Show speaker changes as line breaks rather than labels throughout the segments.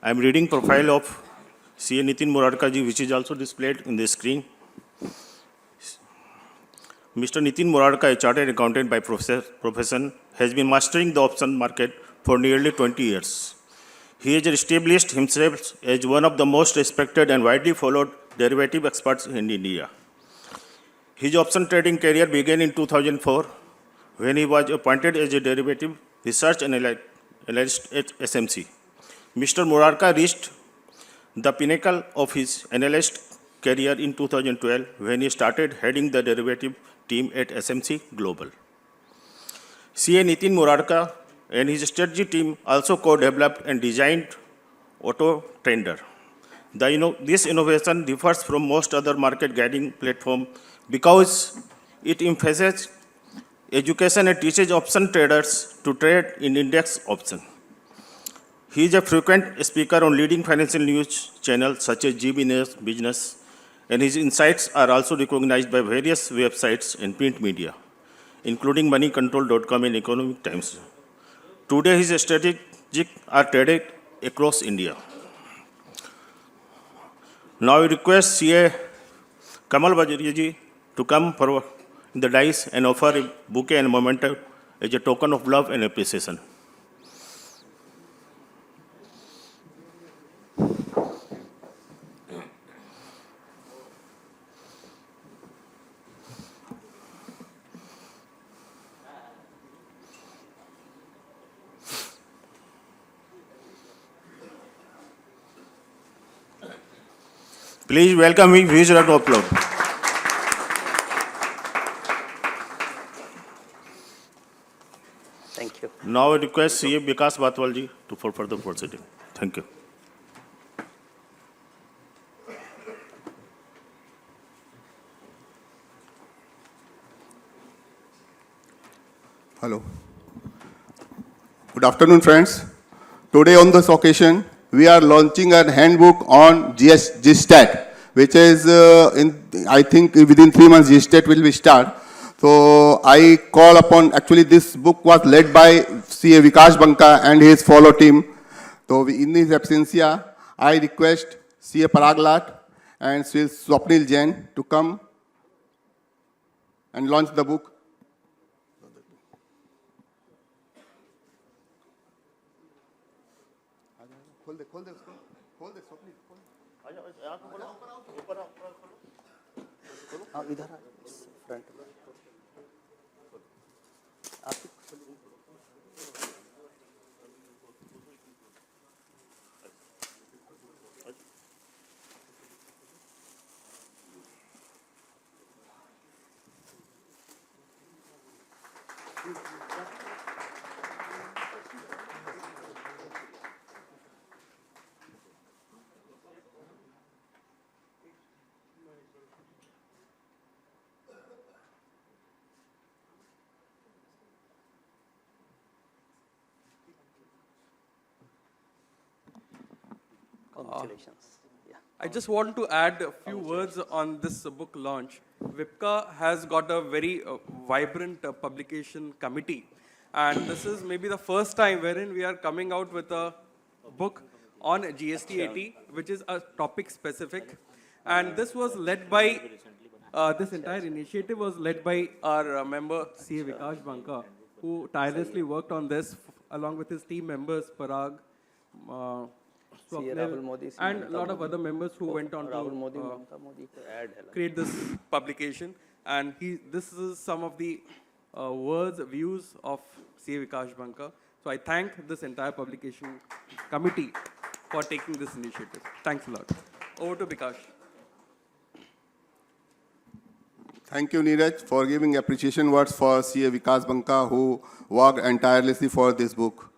I am reading profile of CA Nitin Murarka ji, which is also displayed in the screen. Mr. Nitin Murarka, a chartered accountant by profession, has been mastering the option market for nearly 20 years. He has established himself as one of the most respected and widely followed derivative experts in India. His option trading career began in 2004 when he was appointed as a derivative research analyst at SMC. Mr. Murarka reached the pinnacle of his analyst career in 2012 when he started heading the derivative team at SMC Global. CA Nitin Murarka and his strategy team also co-developed and designed Auto Trender. This innovation differs from most other market guiding platforms because it emphasizes education and teaches option traders to trade in index options. He is a frequent speaker on leading financial news channels such as Business, and his insights are also recognized by various websites and print media, including moneycontrol.com and Economic Times. Today, his strategies are traded across India. Now, I request CA Kamal Bajaria ji to come forward in the dais and offer a bouquet and memento as a token of love and appreciation. Please welcome me, huge round of applause.
Thank you.
Now I request CA Vikas Batwal ji for further proceeding. Thank you.
Hello. Good afternoon, friends. Today on this occasion, we are launching a handbook on GSTAT, which is, I think within 3 months, GSTAT will be start. So I call upon, actually this book was led by CA Vikash Banka and his follow team. So in his absentia, I request CA Parag Lat and CA Swapnil Jain to come and launch the book.
इधर front Congratulations. Yeah.
I just want to add a few words on this book launch. WIPCA has got a very vibrant publication committee, and this is maybe the first time wherein we are coming out with a book on GST80, which is a topic specific. And this was led by, this entire initiative was led by our member CA Vikash Banka, who tirelessly worked on this along with his team members, Parag, Swapnil, and a lot of other members who went on to create this publication. And this is some of the words, views of CA Vikash Banka. So I thank this entire publication committee for taking this initiative. Thanks a lot. Over to Vikash.
Thank you, Neeraj, for giving appreciation words for CA Vikas Banka, who worked tirelessly for this book.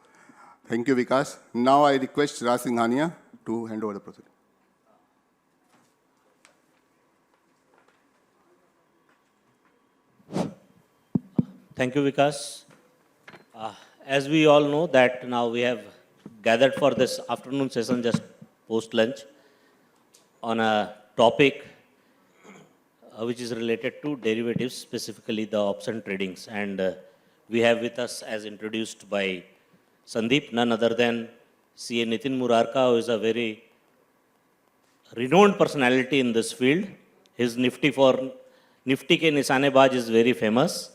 Thank you, Vikas. Now I request Raj Singhania to hand over the proceeding.
Thank you, Vikas. As we all know that now we have gathered for this afternoon session just post-lunch on a topic which is related to derivatives, specifically the option tradings. And we have with us, as introduced by Sandeep, none other than CA Nitin Murarka, who is a very renowned personality in this field. His Nifty ke Nisanebaj is very famous,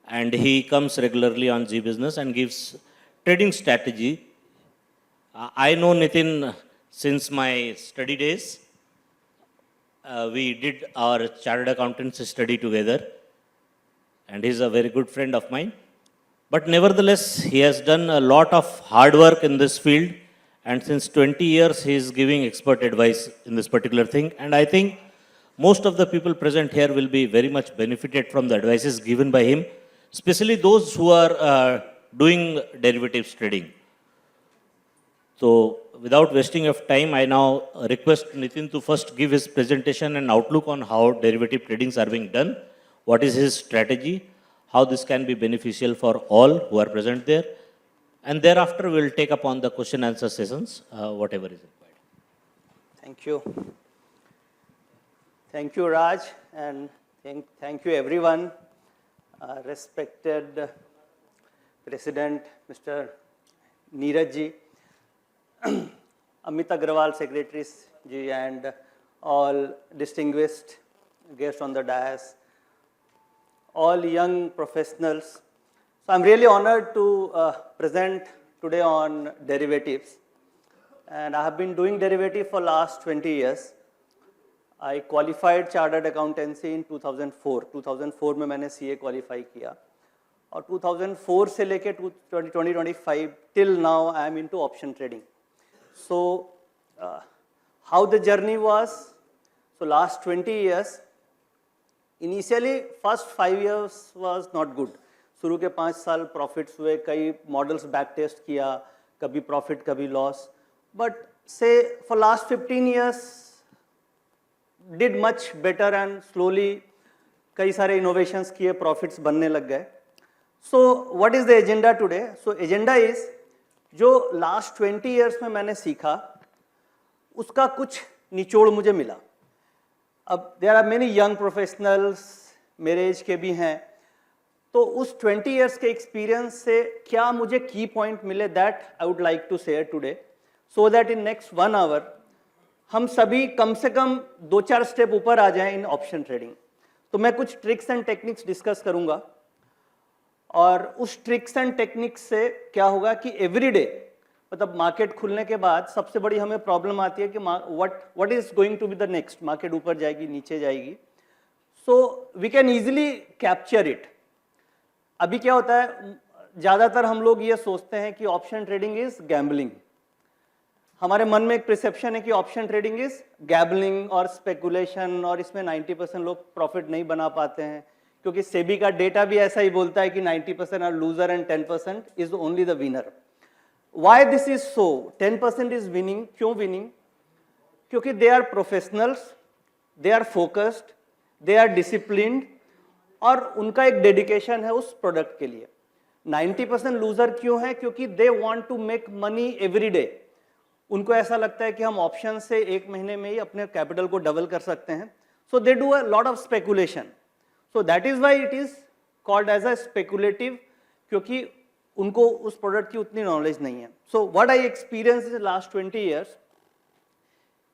and he comes regularly on Zee Business and gives trading strategy. I know Nitin since my study days. We did our chartered accountancy study together, and he's a very good friend of mine. But nevertheless, he has done a lot of hard work in this field, and since 20 years, he is giving expert advice in this particular thing. And I think most of the people present here will be very much benefited from the advices given by him, especially those who are doing derivatives trading. So, without wasting of time, I now request Nitin to first give his presentation and outlook on how derivative tradings are being done, what is his strategy, how this can be beneficial for all who are present there, and thereafter we'll take up on the question answer sessions, whatever is required.
Thank you. Thank you, Raj, and thank you, everyone. Respected President, Mr. Neeraj ji, Amit Agrawal, Secretaries ji, and all distinguished guests on the dais, all young professionals. So I'm really honored to present today on derivatives. And I have been doing derivative for last 20 years. I qualified chartered accountancy in 2004. 2004 में मैंने CA qualify किया. और 2004 से लेके 2025 till now I am into option trading. So how the journey was? So last 20 years, initially first 5 years was not good. शुरू के 5 साल profits हुए, कई models back test किया, कभी profit कभी loss. But say for last 15 years did much better and slowly कई सारे innovations किए, profits बनने लग गए. So what is the agenda today? So agenda is जो last 20 years में मैंने सीखा उसका कुछ निचोड़ मुझे मिला. अब there are many young professionals, मेरे एज के भी हैं, तो उस 20 years के experience से क्या मुझे key point मिले that I would like to share today, so that in next 1 hour हम सभी कम से कम 2-4 स्टेप ऊपर आ जाएं इन ऑप्शन ट्रेडिंग. तो मैं कुछ ट्रिक्स एंड टेक्निक्स डिस्कस करूंगा, और उस ट्रिक्स एंड टेक्निक्स से क्या होगा कि एवरीडे मतलब मार्केट खुलने के बाद सबसे बड़ी हमें प्रॉब्लम आती है कि what is going to be the next, market ऊपर जाएगी नीचे जाएगी. So we can easily capture it. अभी क्या होता है, ज़्यादातर हम लोग ये सोचते हैं कि ऑप्शन ट्रेडिंग इज गैम्बलिंग. हमारे मन में एक परसेप्शन है कि ऑप्शन ट्रेडिंग इज गैम्बलिंग और स्पेकुलेशन, और इसमें 90% लोग प्रॉफिट नहीं बना पाते हैं, क्योंकि सेबी का डेटा भी ऐसा ही बोलता है कि 90% are loser and 10% is only the winner. Why this is so? 10% is winning. क्यों विनिंग? क्योंकि they are professionals, they are focused, they are disciplined, और उनका एक डेडिकेशन है उस प्रोडक्ट के लिए. 90% लूजर क्यों है? क्योंकि they want to make money every day. उनको ऐसा लगता है कि हम ऑप्शन से 1 महीने में ही अपने कैपिटल को डबल कर सकते हैं. So they do a lot of speculation. So that is why it is called as a speculative, क्योंकि उनको उस प्रोडक्ट की उतनी नॉलेज नहीं है. So what I experienced in the last 20 years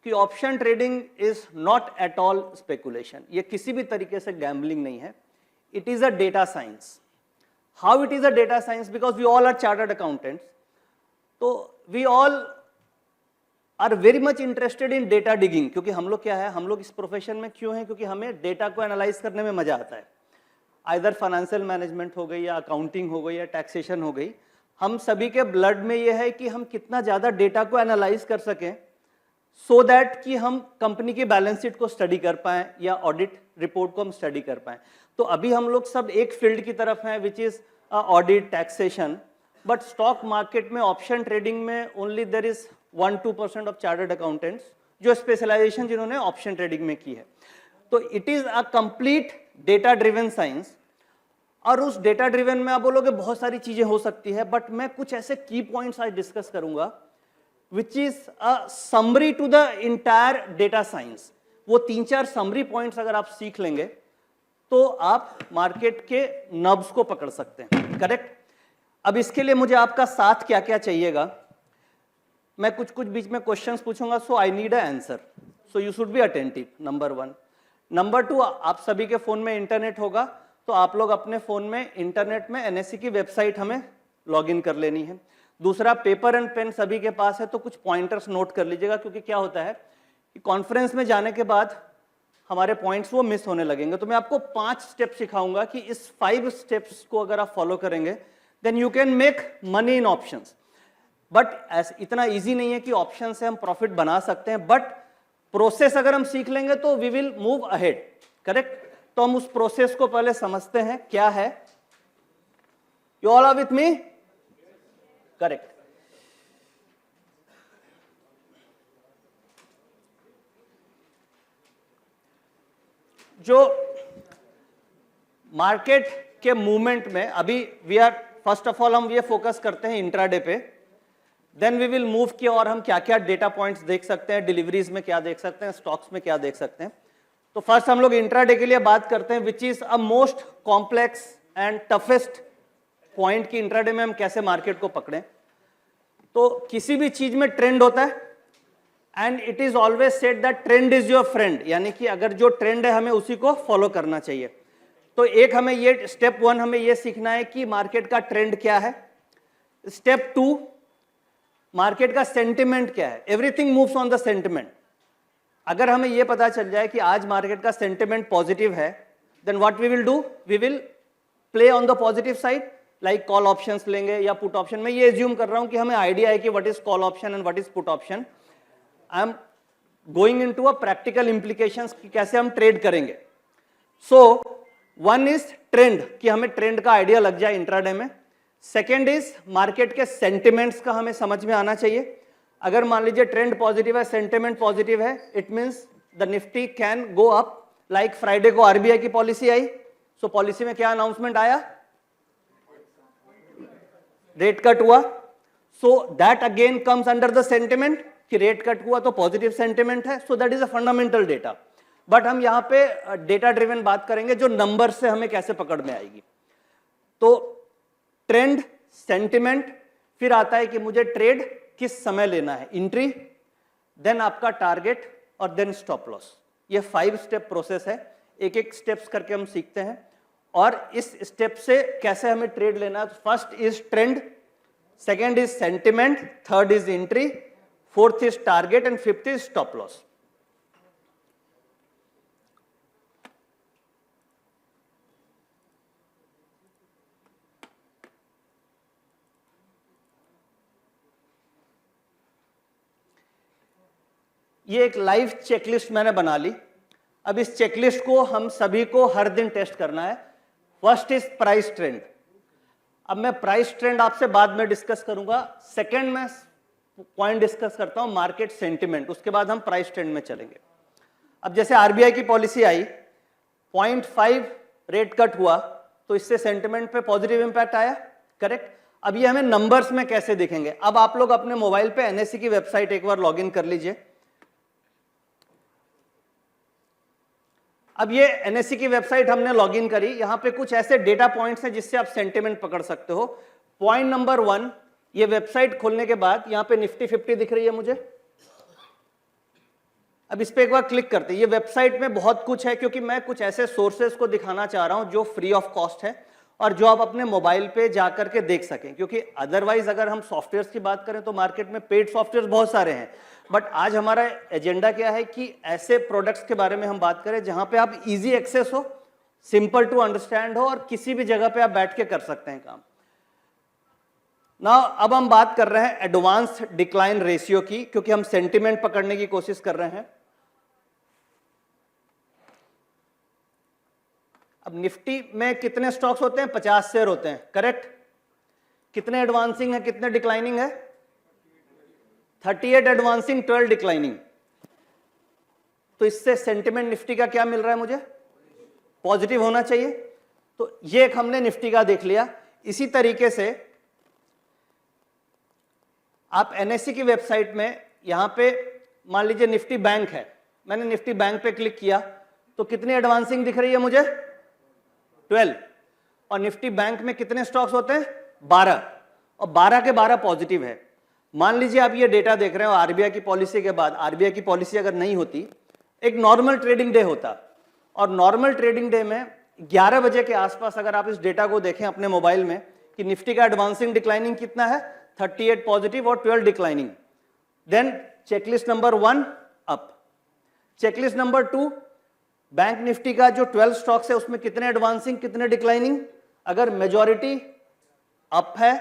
कि option trading is not at all speculation. ये किसी भी तरीके से गैम्बलिंग नहीं है. It is a data science. How it is a data science? Because we all are chartered accountants, तो we all are very much interested in data digging. क्योंकि हम लोग क्या है, हम लोग इस प्रोफेशन में क्यों हैं? क्योंकि हमें डेटा को एनालाइज करने में मजा आता है. आइदर फाइनेंशियल मैनेजमेंट हो गई, या अकाउंटिंग हो गई, या टैक्सेशन हो गई. हम सभी के ब्लड में ये है कि हम कितना ज़्यादा डेटा को एनालाइज कर सकें, सो दैट कि हम कंपनी की बैलेंस शीट को स्टडी कर पाएं या ऑडिट रिपोर्ट को हम स्टडी कर पाएं. तो अभी हम लोग सब एक फील्ड की तरफ हैं, which is audit, taxation. But stock market में ऑप्शन ट्रेडिंग में only there is 1-2% of chartered accountants जो स्पेशलाइजेशन जिन्होंने ऑप्शन ट्रेडिंग में की है. तो it is a complete data driven science. और उस डेटा ड्रिवन में आप बोलोगे बहुत सारी चीजें हो सकती है, बट मैं कुछ ऐसे की पॉइंट्स आज डिस्कस करूंगा which is a summary to the entire data science. वो 3-4 समरी पॉइंट्स अगर आप सीख लेंगे तो आप मार्केट के नब्स को पकड़ सकते हैं. करेक्ट? अब इसके लिए मुझे आपका साथ क्या क्या चाहिएगा. मैं कुछ कुछ बीच में क्वेश्चंस पूछूंगा, so I need a answer, so you should be attentive, number 1। Number 2, आप सभी के फोन में इंटरनेट होगा, तो आप लोग अपने फोन में इंटरनेट में एनएससी की वेबसाइट हमें लॉगिन कर लेनी है। दूसरा, पेपर एंड पेन सभी के पास है, तो कुछ पॉइंटर्स नोट कर लीजिएगा, क्योंकि क्या होता है कि कॉन्फ्रेंस में जाने के बाद हमारे पॉइंट्स वो मिस होने लगेंगे। तो मैं आपको 5 स्टेप सिखाऊंगा कि इस 5 स्टेप्स को अगर आप फॉलो करेंगे then you can make money in options. But इतना इजी नहीं है कि ऑप्शन से हम प्रॉफिट बना सकते हैं, बट प्रोसेस अगर हम सीख लेंगे तो we will move ahead, correct. तो हम उस प्रोसेस को पहले समझते हैं क्या है। You all are with me? Correct. जो मार्केट के मूवमेंट में अभी we are, first of all हम ये फोकस करते हैं इंट्राडे पे, देन वी विल मूव कि और हम क्या क्या डेटा पॉइंट्स देख सकते हैं, डिलीवरीज में क्या देख सकते हैं, स्टॉक्स में क्या देख सकते हैं। तो फर्स्ट हम लोग इंट्राडे के लिए बात करते हैं, which is a most complex and toughest point की इंट्राडे में हम कैसे मार्केट को पकड़ें। तो किसी भी चीज में ट्रेंड होता है and it is always said that trend is your friend, यानी कि अगर जो ट्रेंड है हमें उसी को फॉलो करना चाहिए। तो एक हमें ये स्टेप 1 हमें ये सीखना है कि मार्केट का ट्रेंड क्या है। स्टेप 2, मार्केट का सेंटिमेंट क्या है। Everything moves on the sentiment. अगर हमें यह पता चल जाए कि आज मार्केट का सेंटिमेंट पॉजिटिव है, then what we will do, we will play on the positive side, like call options लेंगे या पुट ऑप्शन। मैं ये एज्यूम कर रहा हूं कि हमें आइडिया है कि what is call option and what is put option. I am going into a practical implications कि कैसे हम ट्रेड करेंगे। सो 1 इज ट्रेंड, कि हमें ट्रेंड का आइडिया लग जाए इंट्राडे में। सेकेंड इज मार्केट के सेंटिमेंट्स का हमें समझ में आना चाहिए। अगर मान लीजिए ट्रेंड पॉजिटिव है, सेंटिमेंट पॉजिटिव है, it means the Nifty can go up. Like Friday को आरबीआई की पॉलिसी आई, सो पॉलिसी में क्या अनाउंसमेंट आया, रेट कट हुआ, so that again comes under the sentiment कि रेट कट हुआ तो पॉजिटिव सेंटिमेंट है, सो that is a fundamental data. But हम यहां पे डेटा ड्रिवन बात करेंगे जो नंबर से हमें कैसे पकड़ में आएगी। तो ट्रेंड, सेंटिमेंट, फिर आता है कि मुझे ट्रेड किस समय लेना है, एंट्री, देन आपका टारगेट और देन स्टॉप लॉस। ये 5 स्टेप प्रोसेस है, एक एक स्टेप्स करके हम सीखते हैं और इस स्टेप से कैसे हमें ट्रेड लेना है। First is trend, second is sentiment, third is entry, fourth is target and fifth is stop loss. ये एक लाइव चेकलिस्ट मैंने बना ली। अब इस चेकलिस्ट को हम सभी को हर दिन टेस्ट करना है। First is price trend. अब मैं प्राइस ट्रेंड आपसे बाद में डिस्कस करूंगा। सेकंड में पॉइंट डिस्कस करता हूं मार्केट सेंटिमेंट, उसके बाद हम प्राइस ट्रेंड में चलेंगे। अब जैसे आरबीआई की पॉलिसी आई, 0.5 रेट कट हुआ, तो इससे सेंटिमेंट पे पॉजिटिव इंपैक्ट आया, करेक्ट। अब ये हमें नंबर्स में कैसे दिखेंगे। अब आप लोग अपने मोबाइल पे एनएससी की वेबसाइट एक बार लॉग इन कर लीजिए। अब ये एनएससी की वेबसाइट हमने लॉगिन करी, यहां पे कुछ ऐसे डेटा पॉइंट्स हैं जिससे आप सेंटिमेंट पकड़ सकते हो। पॉइंट नंबर 1, ये वेबसाइट खोलने के बाद यहां पे निफ्टी 50 दिख रही है मुझे। अब इस पे एक बार क्लिक करते हैं। ये वेबसाइट में बहुत कुछ है, क्योंकि मैं कुछ ऐसे सोर्सेज को दिखाना चाह रहा हूं जो फ्री ऑफ कॉस्ट है और जो आप अपने मोबाइल पे जाकर के देख सकें, क्योंकि अदरवाइज अगर हम सॉफ्टवेयर्स की बात करें तो मार्केट में पेड सॉफ्टवेयर बहुत सारे हैं। बट आज हमारा एजेंडा क्या है कि ऐसे प्रोडक्ट्स के बारे में हम बात करें जहां पे आप इजी एक्सेस हो, सिंपल टू अंडरस्टैंड हो और किसी भी जगह पे आप बैठ के कर सकते हैं काम। नाउ अब हम बात कर रहे हैं एडवांस डिक्लाइन रेशियो की, क्योंकि हम सेंटिमेंट पकड़ने की कोशिश कर रहे हैं। अब निफ्टी में कितने स्टॉक्स होते हैं, 50 शेयर होते हैं, करेक्ट। कितने एडवांसिंग है, कितने डिक्लाइनिंग है, 38 एडवांसिंग, 12 डिक्लाइनिंग। तो इससे सेंटिमेंट निफ्टी का क्या मिल रहा है मुझे, पॉजिटिव होना चाहिए। तो ये एक हमने निफ्टी का देख लिया। इसी तरीके से आप एनएससी की वेबसाइट में यहां पे मान लीजिए निफ्टी बैंक है, मैंने निफ्टी बैंक पे क्लिक किया तो कितनी एडवांसिंग दिख रही है मुझे, 12। और निफ्टी बैंक में कितने स्टॉक्स होते हैं, 12, और 12 के 12 पॉजिटिव है। मान लीजिए आप ये डेटा देख रहे हो आरबीआई की पॉलिसी के बाद, आरबीआई की पॉलिसी अगर नहीं होती, एक नॉर्मल ट्रेडिंग डे होता, और नॉर्मल ट्रेडिंग डे में 11 बजे के आसपास अगर आप इस डेटा को देखें अपने मोबाइल में कि निफ्टी का एडवांसिंग डिक्लाइनिंग कितना है, 38 पॉजिटिव और 12 declining, then checklist number 1 up, checklist number 2 bank Nifty का जो 12 स्टॉक्स है उसमें कितने एडवांसिंग कितने डिक्लाइनिंग, अगर मेजॉरिटी अप है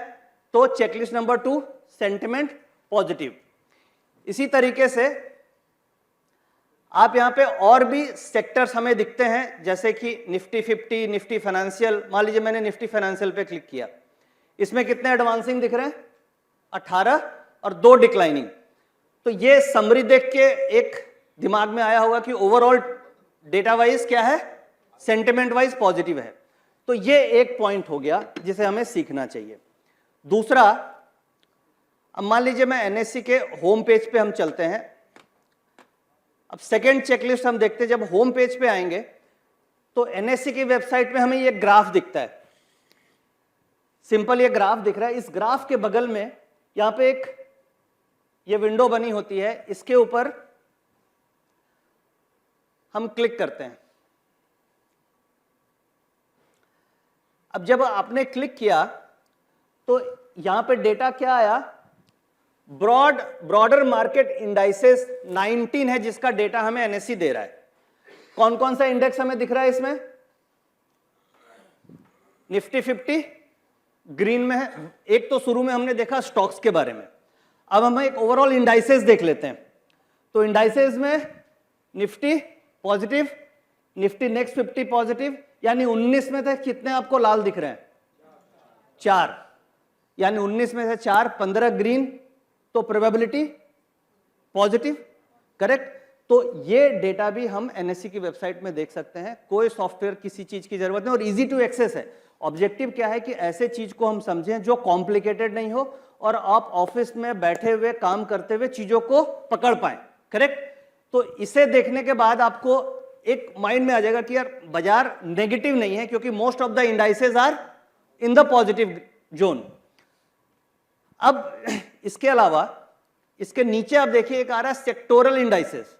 तो चेकलिस्ट नंबर 2 सेंटिमेंट पॉजिटिव। इसी तरीके से आप यहां पे और भी सेक्टर्स हमें दिखते हैं, जैसे कि निफ्टी 50, निफ्टी फाइनेंशियल। मान लीजिए मैंने निफ्टी फाइनेंशियल पे क्लिक किया, इसमें कितने एडवांसिंग दिख रहे हैं, 18 और 2 डिक्लाइनिंग। तो ये समरी देख के एक दिमाग में आया होगा कि ओवरऑल डेटा वाइज क्या है, सेंटिमेंट वाइज पॉजिटिव है। तो ये एक पॉइंट हो गया जिसे हमें सीखना चाहिए। दूसरा, अब मान लीजिए मैं एनएससी के होम पेज पे हम चलते हैं। अब सेकेंड चेकलिस्ट हम देखते हैं, जब होम पेज पे आएंगे तो एनएससी की वेबसाइट पे हमें ये ग्राफ दिखता है, सिंपल ये ग्राफ दिख रहा है। इस ग्राफ के बगल में यहां पे एक ये विंडो बनी होती है, इसके ऊपर हम क्लिक करते हैं। अब जब आपने क्लिक किया तो यहां पे डेटा क्या आया, ब्रॉडर मार्केट इंडाइसेस 19 है जिसका डेटा हमें एनएससी दे रहा है। कौन कौन सा इंडेक्स हमें दिख रहा है इसमें, निफ्टी 50 ग्रीन में है। एक तो शुरू में हमने देखा स्टॉक्स के बारे में, अब हम एक ओवरऑल इंडाइसेस देख लेते हैं। तो इंडाइसेस में Nifty positive, Nifty next 50 positive, यानी 19 में से कितने आपको लाल दिख रहे हैं, 4, यानी 19 में से 4, 15 ग्रीन, तो प्रोबेबिलिटी पॉजिटिव, करेक्ट। तो ये डेटा भी हम एनएससी की वेबसाइट में देख सकते हैं, कोई सॉफ्टवेयर किसी चीज की जरूरत नहीं और इजी टू एक्सेस है। ऑब्जेक्टिव क्या है कि ऐसे चीज को हम समझें जो कॉम्प्लिकेटेड नहीं हो और आप ऑफिस में बैठे हुए काम करते हुए चीजों को पकड़ पाए, करेक्ट। तो इसे देखने के बाद आपको एक माइंड में आ जाएगा कि यार बाजार नेगेटिव नहीं है, क्योंकि most of the indices are in the positive zone. अब इसके अलावा इसके नीचे आप देखिए एक आ रहा है sectoral indices.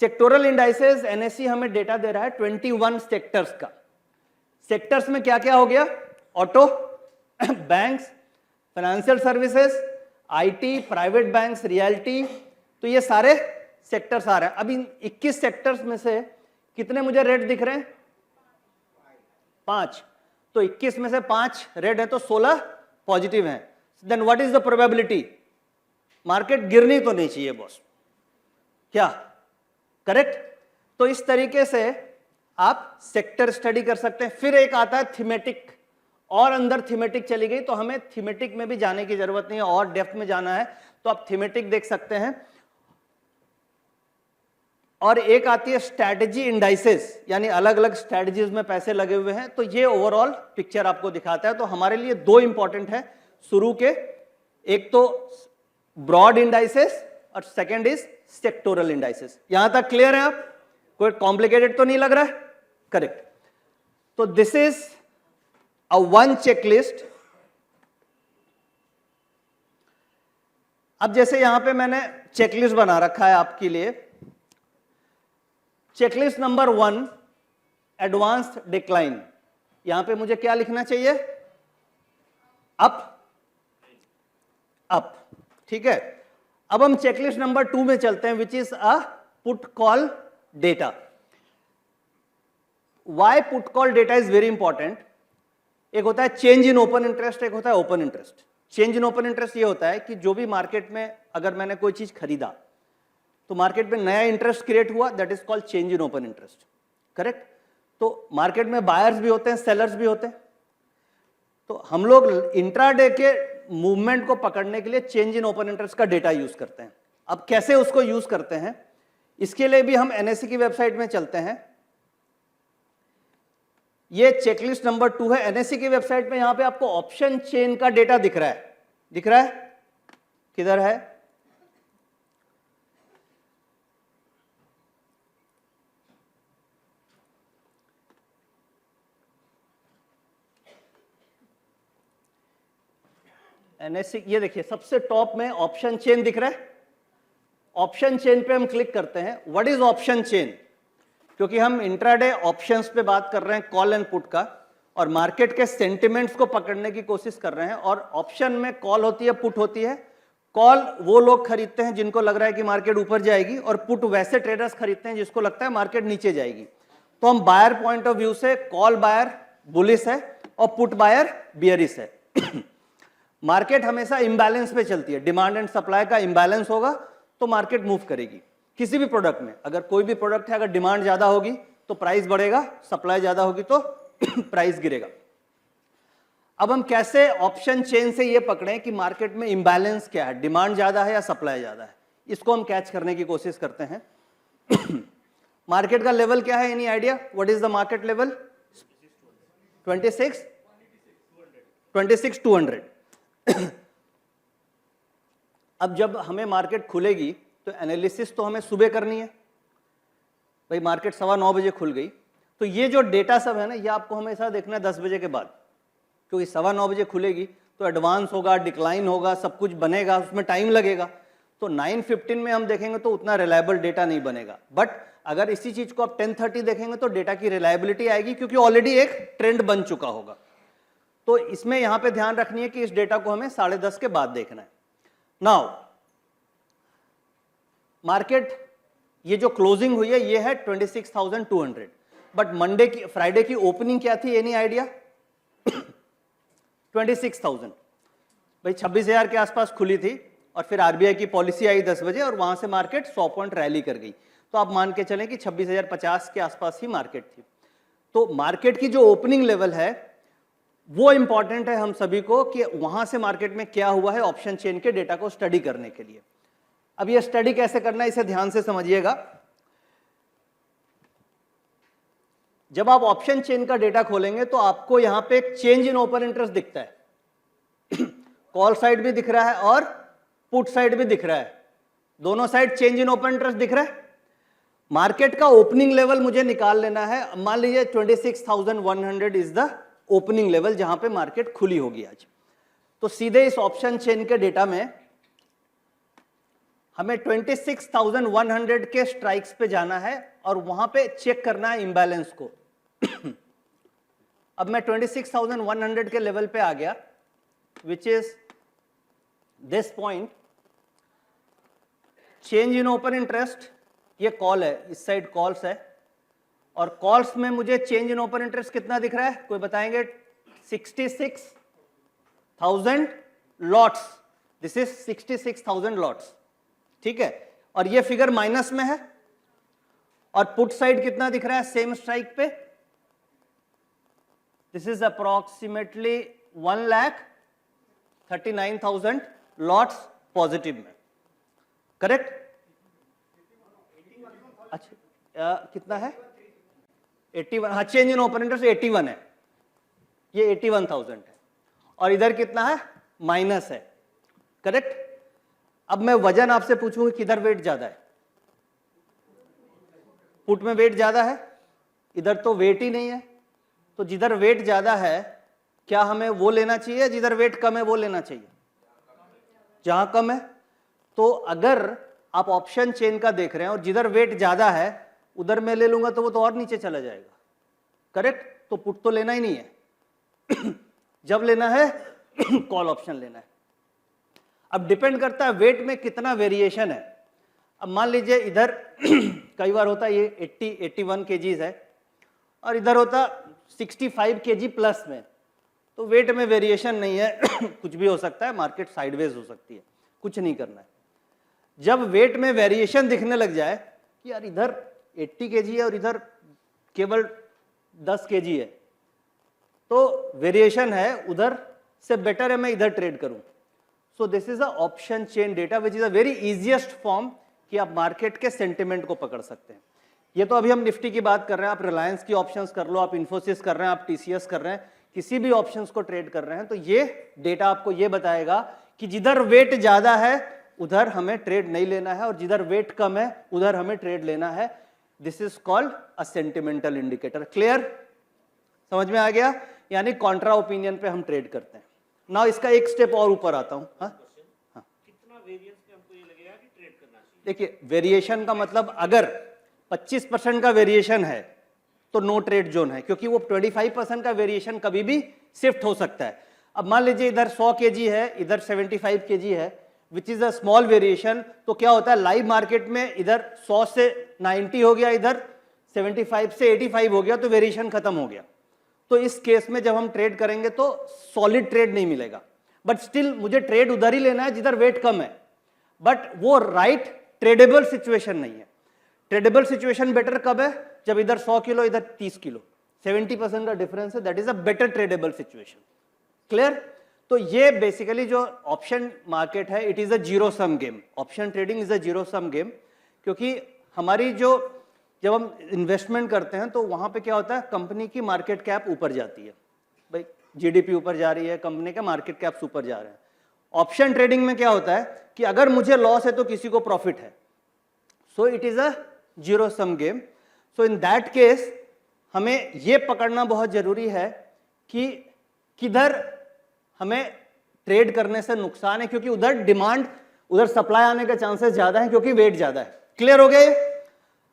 Sectoral indices NSC हमें डेटा दे रहा है 21 सेक्टर्स का। सेक्टर्स में क्या क्या हो गया, auto, banks, financial services, IT, private banks, realty, तो ये सारे सेक्टर्स आ रहे हैं। अब इन 21 सेक्टर्स में से कितने मुझे रेड दिख रहे हैं, 5। तो 21 में से 5 रेड है तो 16 पॉजिटिव हैं। Then what is the probability, market गिरनी तो नहीं चाहिए बॉस, क्या, करेक्ट। तो इस तरीके से आप सेक्टर स्टडी कर सकते हैं। फिर एक आता है थीमेटिक, और अंदर थीमेटिक चली गई तो हमें थीमेटिक में भी जाने की जरूरत नहीं है, और डेप्थ में जाना है तो आप थीमेटिक देख सकते हैं। और एक आती है स्ट्रैटेजी इंडाइसेस, यानी अलग अलग स्ट्रैटेजीज में पैसे लगे हुए हैं, तो ये ओवरऑल पिक्चर आपको दिखाता है। तो हमारे लिए 2 इंपॉर्टेंट है शुरू के, एक तो ब्रॉड इंडाइसेस और सेकंड इज सेक्टोरल इंडाइसेस। यहां तक क्लियर है आप, कोई कॉम्प्लिकेटेड तो नहीं लग रहा है, करेक्ट। तो this is a one checklist. अब जैसे यहां पे मैंने चेकलिस्ट बना रखा है आपके लिए, चेकलिस्ट नंबर 1 एडवांस्ड डिक्लाइन, यहां पे मुझे क्या लिखना चाहिए, अप, अप, ठीक है। अब हम चेकलिस्ट नंबर 2 में चलते हैं, which is a put call data. Why put call data is very important. एक होता है चेंज इन ओपन इंटरेस्ट, एक होता है open interest. Change in open interest ये होता है कि जो भी मार्केट में अगर मैंने कोई चीज खरीदा तो मार्केट में नया इंटरेस्ट क्रिएट हुआ, that is called change in open interest, correct. तो मार्केट में बायर्स भी होते हैं, सेलर्स भी होते हैं। तो हम लोग इंट्राडे के मूवमेंट को पकड़ने के लिए चेंज इन ओपन इंटरेस्ट का डेटा यूज करते हैं। अब कैसे उसको यूज करते हैं, इसके लिए भी हम एनएससी की वेबसाइट में चलते हैं। ये चेकलिस्ट नंबर 2 है एनएससी की वेबसाइट में। यहां पे आपको ऑप्शन चेन का डेटा दिख रहा है, दिख रहा है, किधर है, NSE, ये देखिए सबसे टॉप में ऑप्शन चेन दिख रहा है। ऑप्शन चेन पे हम क्लिक करते हैं। What is option chain? क्योंकि हम इंट्राडे ऑप्शंस पे बात कर रहे हैं, कॉल एंड पुट का, और मार्केट के सेंटिमेंट्स को पकड़ने की कोशिश कर रहे हैं। और ऑप्शन में कॉल होती है, पुट होती है। कॉल वो लोग खरीदते हैं जिनको लग रहा है कि मार्केट ऊपर जाएगी, और पुट वैसे ट्रेडर्स खरीदते हैं जिसको लगता है मार्केट नीचे जाएगी। तो हम बायर पॉइंट ऑफ व्यू से कॉल बायर बुलिश है और पुट बायर बियरिश है। मार्केट हमेशा इंबैलेंस पे चलती है। डिमांड एंड सप्लाई का इंबैलेंस होगा तो मार्केट मूव करेगी। किसी भी प्रोडक्ट में, अगर कोई भी प्रोडक्ट है, अगर डिमांड ज्यादा होगी तो प्राइस बढ़ेगा, सप्लाई ज्यादा होगी तो प्राइस गिरेगा। अब हम कैसे ऑप्शन चेन से ये पकड़ें कि मार्केट में इंबैलेंस क्या है, डिमांड ज्यादा है या सप्लाई ज्यादा है, इसको हम कैच करने की कोशिश करते हैं। मार्केट का लेवल क्या है? Any idea? What is the market level? 26,200। अब जब हमें मार्केट खुलेगी तो एनालिसिस तो हमें सुबह करनी है। भाई मार्केट 9:15 बजे खुल गई, तो ये जो डेटा सब है ना, ये आपको हमेशा देखना है 10 बजे के बाद, क्योंकि 9:15 बजे खुलेगी तो एडवांस होगा, डिक्लाइन होगा, सब कुछ बनेगा, उसमें टाइम लगेगा। तो 9:15 में हम देखेंगे तो उतना रिलायबल डेटा नहीं बनेगा। बट अगर इसी चीज को आप 10:30 देखेंगे तो डेटा की रिलायबिलिटी आएगी, क्योंकि ऑलरेडी एक ट्रेंड बन चुका होगा। तो इसमें यहां पे ध्यान रखनी है कि इस डेटा को हमें 10:30 के बाद देखना है। नाउ मार्केट, ये जो क्लोजिंग हुई है ये है 26,200, बट मंडे की, फ्राइडे की ओपनिंग क्या थी? Any idea? 26,000। भाई 26,000 के आसपास खुली थी, और फिर आरबीआई की पॉलिसी आई 10 बजे, और वहां से मार्केट 100 पॉइंट रैली कर गई। तो आप मान के चलें कि 26,050 के आसपास ही मार्केट थी। तो मार्केट की जो ओपनिंग लेवल है वो इंपॉर्टेंट है हम सभी को, कि वहां से मार्केट में क्या हुआ है ऑप्शन चेन के डेटा को स्टडी करने के लिए। अब ये स्टडी कैसे करना है, इसे ध्यान से समझिएगा। जब आप ऑप्शन चेन का डेटा खोलेंगे तो आपको यहां पे एक चेंज इन ओपन इंटरेस्ट दिखता है। कॉल साइड भी दिख रहा है और पुट साइड भी दिख रहा है, दोनों side change in open interest दिख रहा है। मार्केट का ओपनिंग लेवल मुझे निकाल लेना है। मान लीजिए 26,100 इज द ओपनिंग लेवल जहां पे मार्केट खुली होगी आज। तो सीधे इस ऑप्शन चेन के डेटा में हमें 26,100 के स्ट्राइक्स पे जाना है और वहां पे चेक करना है इंबैलेंस को। अब मैं 26,100 के लेवल पे आ गया, which is this point. Change in open interest, ये कॉल है, इस साइड कॉल्स है, और कॉल्स में मुझे चेंज इन ओपन इंटरेस्ट कितना दिख रहा है? कोई बताएंगे? 66,000 लॉट्स। दिस इज 66,000 लॉट्स, ठीक है। और ये फिगर माइनस में है। और पुट साइड कितना दिख रहा है सेम स्ट्राइक पे? This is approximately 1,39,000 lots positive में, करेक्ट? अच्छा, कितना है? 81। हाँ, चेंज इन ओपन इंटरेस्ट 81 है, ये 81,000 है। और इधर कितना है? माइनस है, करेक्ट। अब मैं वजन आपसे पूछूंगी किधर वेट ज्यादा है? पुट में वेट ज्यादा है, इधर तो वेट ही नहीं है। तो जिधर वेट ज्यादा है क्या हमें वो लेना चाहिए, जिधर वेट कम है वो लेना चाहिए? जहां कम है। तो अगर आप ऑप्शन चेन का देख रहे हैं और जिधर वेट ज्यादा है उधर मैं ले लूंगा तो वो तो और नीचे चला जाएगा, करेक्ट। तो पुट तो लेना ही नहीं है। जब लेना है कॉल ऑप्शन लेना है। अब डिपेंड करता है वेट में कितना वेरिएशन है। अब मान लीजिए इधर कई बार होता है ये 81 केजीज है और इधर होता 65 केजी प्लस में, तो वेट में वेरिएशन नहीं है। कुछ भी हो सकता है, मार्केट साइडवेज हो सकती है, कुछ नहीं करना है। जब वेट में वेरिएशन दिखने लग जाए कि यार इधर 80 केजी है और इधर केवल 10 केजी है, तो वेरिएशन है, उधर से बेटर है मैं इधर ट्रेड करूं। सो this is a option chain data which is a very easiest form कि आप मार्केट के सेंटिमेंट को पकड़ सकते हैं। ये तो अभी हम निफ्टी की बात कर रहे हैं, आप रिलायंस की ऑप्शंस कर लो, आप इन्फोसिस कर रहे हैं, आप टीसीएस कर रहे हैं, किसी भी ऑप्शंस को ट्रेड कर रहे हैं, तो ये डेटा आपको ये बताएगा कि जिधर वेट ज्यादा है उधर हमें ट्रेड नहीं लेना है और जिधर वेट कम है उधर हमें ट्रेड लेना है। This is called a sentimental indicator. Clear? समझ में आ गया? यानी कॉन्ट्रा ओपिनियन पे हम ट्रेड करते हैं। नाउ इसका एक स्टेप और ऊपर आता हूं। हाँ,
कितना वेरिएंस पे हमको ये लगेगा कि ट्रेड करना चाहिए?
देखिए वेरिएशन का मतलब अगर 25% का वेरिएशन है तो नो ट्रेड जोन है, क्योंकि वो 25% का वेरिएशन कभी भी शिफ्ट हो सकता है। अब मान लीजिए इधर 100 kg है, इधर 75 kg है, विच इज अ स्मॉल वेरिएशन, तो क्या होता है लाइव मार्केट में इधर 100 से 90 हो गया, इधर 75 से 85 हो गया, तो वेरिएशन खत्म हो गया। तो इस केस में जब हम ट्रेड करेंगे तो सॉलिड ट्रेड नहीं मिलेगा, बट स्टिल मुझे ट्रेड उधर ही लेना है जिधर वेट कम है, बट वो राइट ट्रेडेबल सिचुएशन नहीं है। ट्रेडेबल सिचुएशन बेटर कब है? जब इधर 100 किलो इधर 30 किलो, 70% का डिफरेंस है, that is a better tradable situation. Clear? तो ये बेसिकली जो ऑप्शन मार्केट है, it is a zero sum game. Option trading is a zero sum game, क्योंकि हमारी जब हम इन्वेस्टमेंट करते हैं तो वहां पे क्या होता है, कंपनी की मार्केट कैप ऊपर जाती है, भाई जीडीपी ऊपर जा रही है, कंपनी के मार्केट कैप्स ऊपर जा रहे हैं। ऑप्शन ट्रेडिंग में क्या होता है कि अगर मुझे लॉस है तो किसी को प्रॉफिट है, so it is a zero sum game. So in that case हमें यह पकड़ना बहुत जरूरी है कि किधर हमें ट्रेड करने से नुकसान है, क्योंकि उधर डिमांड, उधर सप्लाई आने के चांसेस ज्यादा है, क्योंकि वेट ज्यादा है। क्लियर हो गए?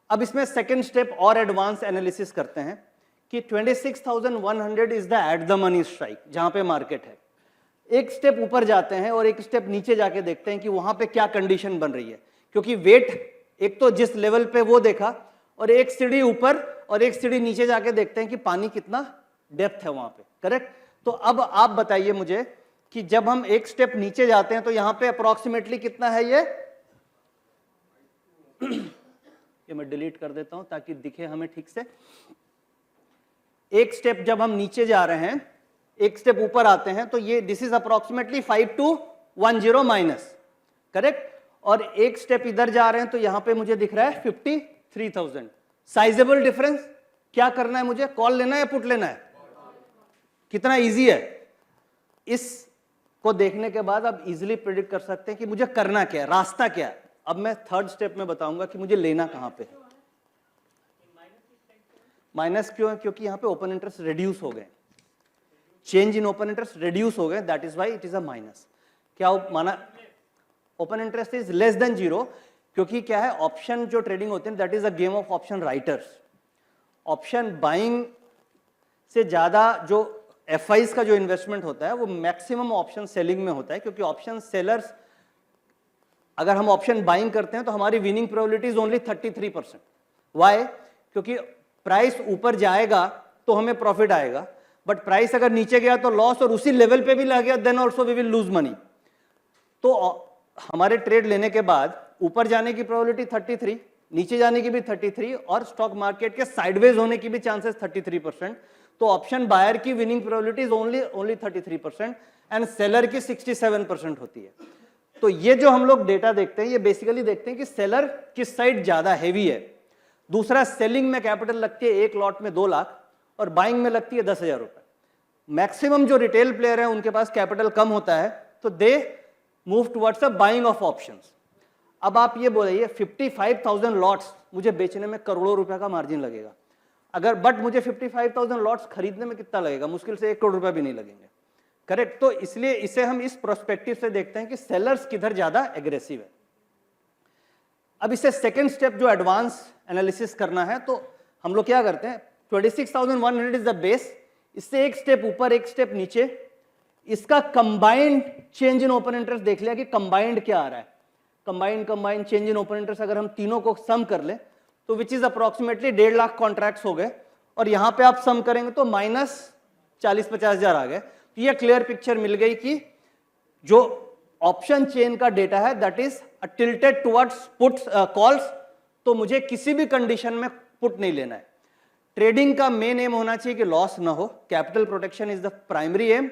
अब इसमें सेकंड स्टेप और एडवांस एनालिसिस करते हैं कि 26,100 is the at the money strike, जहां पे मार्केट है। एक स्टेप ऊपर जाते हैं और एक स्टेप नीचे जाके देखते हैं कि वहां पे क्या कंडीशन बन रही है, क्योंकि वेट एक तो जिस लेवल पे वो देखा, और एक सीढ़ी ऊपर और एक सीढ़ी नीचे जाके देखते हैं कि पानी कितना डेप्थ है वहां पे। करेक्ट? तो अब आप बताइए मुझे कि जब हम एक स्टेप नीचे जाते हैं तो यहां पे अप्रोक्सीमेटली कितना है ये मैं डिलीट कर देता हूं ताकि दिखे हमें ठीक से। एक स्टेप जब हम नीचे जा रहे हैं, एक स्टेप ऊपर आते हैं, तो ये this is approximately 5210 minus. Correct? और एक स्टेप इधर जा रहे हैं तो यहां पे मुझे दिख रहा है 53,000। Sizeable difference. क्या करना है मुझे? कॉल लेना है या पुट लेना है? कितना इजी है। इस को देखने के बाद आप इजीली प्रेडिक्ट कर सकते हैं कि मुझे करना क्या है, रास्ता क्या है। अब मैं थर्ड स्टेप में बताऊंगा कि मुझे लेना कहां पे है। माइनस क्यों है? क्योंकि यहां पे ओपन इंटरेस्ट रिड्यूस हो गए, change in open interest reduce हो गए, that is why it is a minus. क्या माना? Open interest is less than zero, क्योंकि क्या है, ऑप्शन जो ट्रेडिंग होते हैं that is a game of option writers. Option buying से ज्यादा जो एफआईज का जो इन्वेस्टमेंट होता है वो मैक्सिमम ऑप्शन सेलिंग में होता है, क्योंकि ऑप्शन सेलर्स, अगर हम ऑप्शन बाइंग करते हैं तो हमारी winning probability is only 33%। Why? क्योंकि प्राइस ऊपर जाएगा तो हमें प्रॉफिट आएगा, बट प्राइस अगर नीचे गया तो लॉस, और उसी लेवल पे भी लग गया then also we will lose money. तो हमारे ट्रेड लेने के बाद ऊपर जाने की प्रोबेबिलिटी 33, नीचे जाने की भी 33, और स्टॉक मार्केट के साइडवेज होने की भी चांसेस 33%। तो ऑप्शन बायर की winning probability is only 33% and seller की 67% होती है। तो ये जो हम लोग डेटा देखते हैं, ये बेसिकली देखते हैं कि सेलर किस साइड ज्यादा हैवी है। दूसरा, सेलिंग में कैपिटल लगती है एक लॉट में 2 लाख और बाइंग में लगती है 10,000 रुपए। मैक्सिमम जो रिटेल प्लेयर है उनके पास कैपिटल कम होता है, तो they move towards a buying of options. अब आप ये बोलिए 55,000 लॉट्स मुझे बेचने में करोड़ों रुपए का मार्जिन लगेगा, अगर बट मुझे 55,000 लॉट्स खरीदने में कितना लगेगा? मुश्किल से 1 करोड़ रुपए भी नहीं लगेंगे। करेक्ट? तो इसलिए इसे हम इस प्रोस्पेक्टिव से देखते हैं कि सेलर्स किधर ज्यादा एग्रेसिव है। अब इसे सेकंड स्टेप जो एडवांस एनालिसिस करना है, तो हम लोग क्या करते हैं, 26,100 इज द बेस, इससे एक स्टेप ऊपर एक स्टेप नीचे, इसका combined change in open interest देख लिया कि कंबाइंड क्या आ रहा है। Combined change in open interest अगर हम तीनों को सम कर ले तो which is approximately 1.5 lakh contracts हो गए, और यहां पे आप सम करेंगे तो माइनस 40-50 हजार आ गए। तो ये क्लियर पिक्चर मिल गई कि जो ऑप्शन चेन का डेटा है that is tilted towards puts calls, तो मुझे किसी भी कंडीशन में पुट नहीं लेना है। ट्रेडिंग का मेन एम होना चाहिए कि लॉस ना हो, capital protection is the primary aim.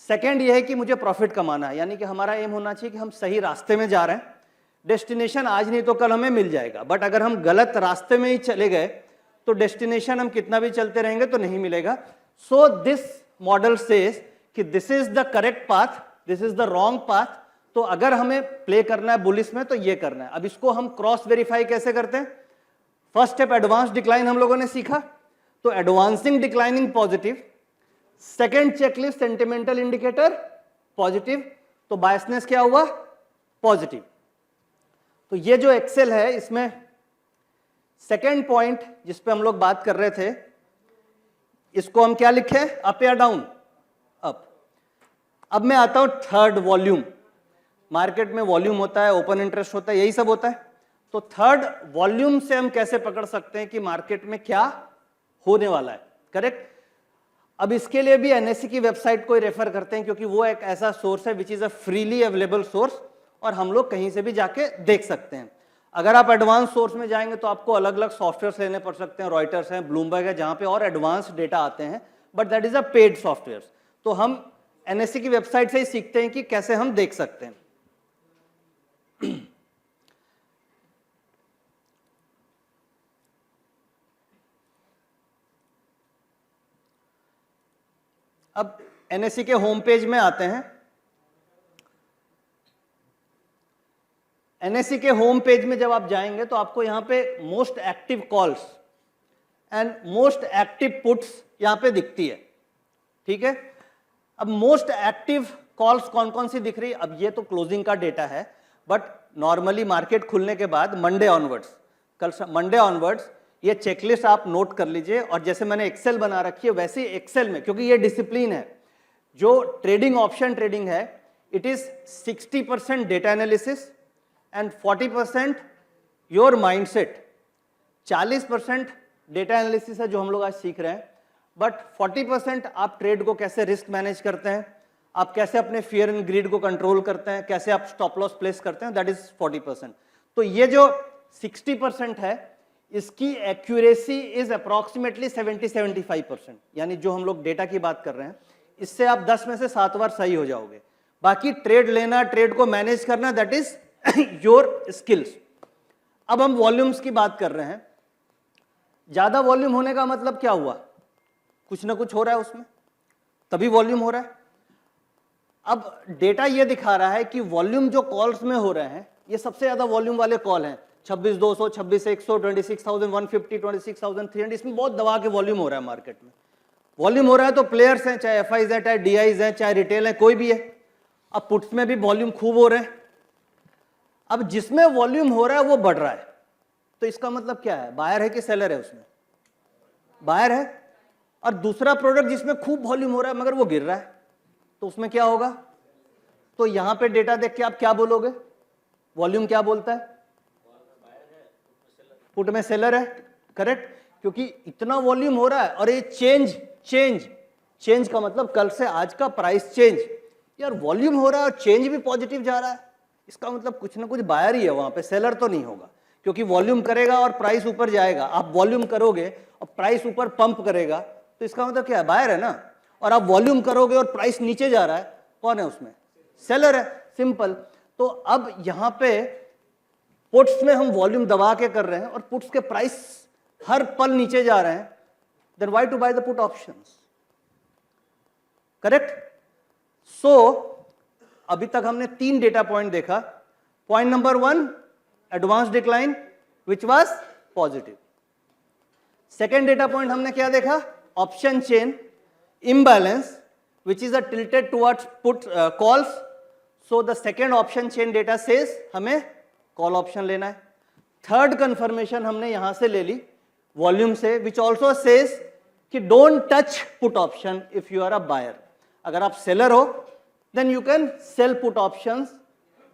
Second ये है कि मुझे प्रॉफिट कमाना है, यानी कि हमारा एम होना चाहिए कि हम सही रास्ते में जा रहे हैं, डेस्टिनेशन आज नहीं तो कल हमें मिल जाएगा, बट अगर हम गलत रास्ते में ही चले गए तो डेस्टिनेशन हम कितना भी चलते रहेंगे तो नहीं मिलेगा। सो दिस मॉडल सेज कि this is the correct path, this is the wrong path. तो अगर हमें प्ले करना है बुलिश में तो ये करना है। अब इसको हम क्रॉस वेरीफाई कैसे करते हैं? फर्स्ट स्टेप एडवांस डिक्लाइन हम लोगों ने सीखा, तो advancing declining positive. Second checklist sentimental indicator positive, तो बायसनेस क्या हुआ, पॉजिटिव। तो ये जो एक्सेल है इसमें सेकेंड पॉइंट जिस पे हम लोग बात कर रहे थे, इसको हम क्या लिखे, अप या डाउन, अप। अब मैं आता हूं थर्ड, वॉल्यूम। मार्केट में वॉल्यूम होता है, ओपन इंटरेस्ट होता है, यही सब होता है। तो थर्ड, वॉल्यूम से हम कैसे पकड़ सकते हैं कि मार्केट में क्या होने वाला है, करेक्ट। अब इसके लिए भी एनएससी की वेबसाइट को रेफर करते हैं, क्योंकि वो एक ऐसा सोर्स है विच is a freely available source, और हम लोग कहीं से भी जाके देख सकते हैं। अगर आप एडवांस सोर्स में जाएंगे तो आपको अलग अलग सॉफ्टवेयर लेने पड़ सकते हैं, रॉयटर्स हैं, ब्लूमबर्ग है, जहां पे और एडवांस डेटा आते हैं, but that is a paid software. तो हम एनएससी की वेबसाइट से ही सीखते हैं कि कैसे हम देख सकते हैं। अब एनएससी के होम पेज में आते हैं। एनएससी के होम पेज में जब आप जाएंगे तो आपको यहां पे most active calls and most active puts यहां पे दिखती है, ठीक है। अब मोस्ट एक्टिव कॉल्स कौन कौन सी दिख रही है, अब ये तो क्लोजिंग का डेटा है, बट नॉर्मली मार्केट खुलने के बाद मंडे ऑनवर्ड्स, कल मंडे ऑनवर्ड्स ये चेकलिस्ट आप नोट कर लीजिए। और जैसे मैंने एक्सेल बना रखी है वैसे एक्सेल में, क्योंकि ये डिसिप्लिन है, जो ट्रेडिंग ऑप्शन ट्रेडिंग है, it is 60% data analysis and 40% your mindset. 40% data analysis है जो हम लोग आज सीख रहे हैं, बट 40% आप ट्रेड को कैसे रिस्क मैनेज करते हैं, आप कैसे अपने फियर एंड ग्रीड को कंट्रोल करते हैं, कैसे आप स्टॉप लॉस प्लेस करते हैं, दैट इज 40%। तो ये जो 60% है इसकी एक्यूरेसी इज अप्रॉक्सीमेटली 70-75%, यानी जो हम लोग डेटा की बात कर रहे हैं इससे आप 10 में से 7 बार सही हो जाओगे। बाकी ट्रेड लेना, ट्रेड को मैनेज करना, दैट इज योर स्किल्स। अब हम वॉल्यूम्स की बात कर रहे हैं। ज्यादा वॉल्यूम होने का मतलब क्या हुआ, कुछ ना कुछ हो रहा है उसमें, तभी वॉल्यूम हो रहा है। अब डेटा ये दिखा रहा है कि वॉल्यूम जो कॉल्स में हो रहे हैं ये सबसे ज्यादा वॉल्यूम वाले कॉल हैं, 26,200, 26,100, 26,150, 26,300, इसमें बहुत दबा के वॉल्यूम हो रहा है मार्केट में। वॉल्यूम हो रहा है तो प्लेयर्स हैं, चाहे एफआईज हैं, चाहे डीआईज हैं, चाहे रिटेल है, कोई भी है। अब पुट्स में भी वॉल्यूम खूब हो रहे हैं। अब जिसमें वॉल्यूम हो रहा है वो बढ़ रहा है, तो इसका मतलब क्या है, बायर है कि सेलर है, उसमें बायर है। और दूसरा प्रोडक्ट जिसमें खूब वॉल्यूम हो रहा है मगर वो गिर रहा है, तो उसमें क्या होगा। तो यहां पे डेटा देख के आप क्या बोलोगे, वॉल्यूम क्या बोलता है, पुट में सेलर है, करेक्ट। क्योंकि इतना वॉल्यूम हो रहा है और ये चेंज का मतलब कल से आज का प्राइस चेंज, यार वॉल्यूम हो रहा है और चेंज भी पॉजिटिव जा रहा है, इसका मतलब कुछ ना कुछ बायर ही है वहां पे, सेलर तो नहीं होगा। क्योंकि वॉल्यूम करेगा और प्राइस ऊपर जाएगा, आप वॉल्यूम करोगे और प्राइस ऊपर पंप करेगा, तो इसका मतलब क्या है, बायर है ना। और आप वॉल्यूम करोगे और प्राइस नीचे जा रहा है, कौन है उसमें, सेलर है, सिंपल। तो अब यहां पे पुट्स में हम वॉल्यूम दबा के कर रहे हैं और पुट्स के प्राइस हर पल नीचे जा रहे हैं, then why to buy the put options, correct. So अभी तक हमने 3 डेटा पॉइंट देखा। Point number 1, advance decline which was positive. Second data point हमने क्या देखा, option chain imbalance which is a tilted towards put calls. So the second option chain data says हमें call option लेना है। Third confirmation हमने यहां से ले ली वॉल्यूम से, विच ऑल्सो सेज कि don't touch put option if you are a buyer. अगर आप सेलर हो then you can sell put options.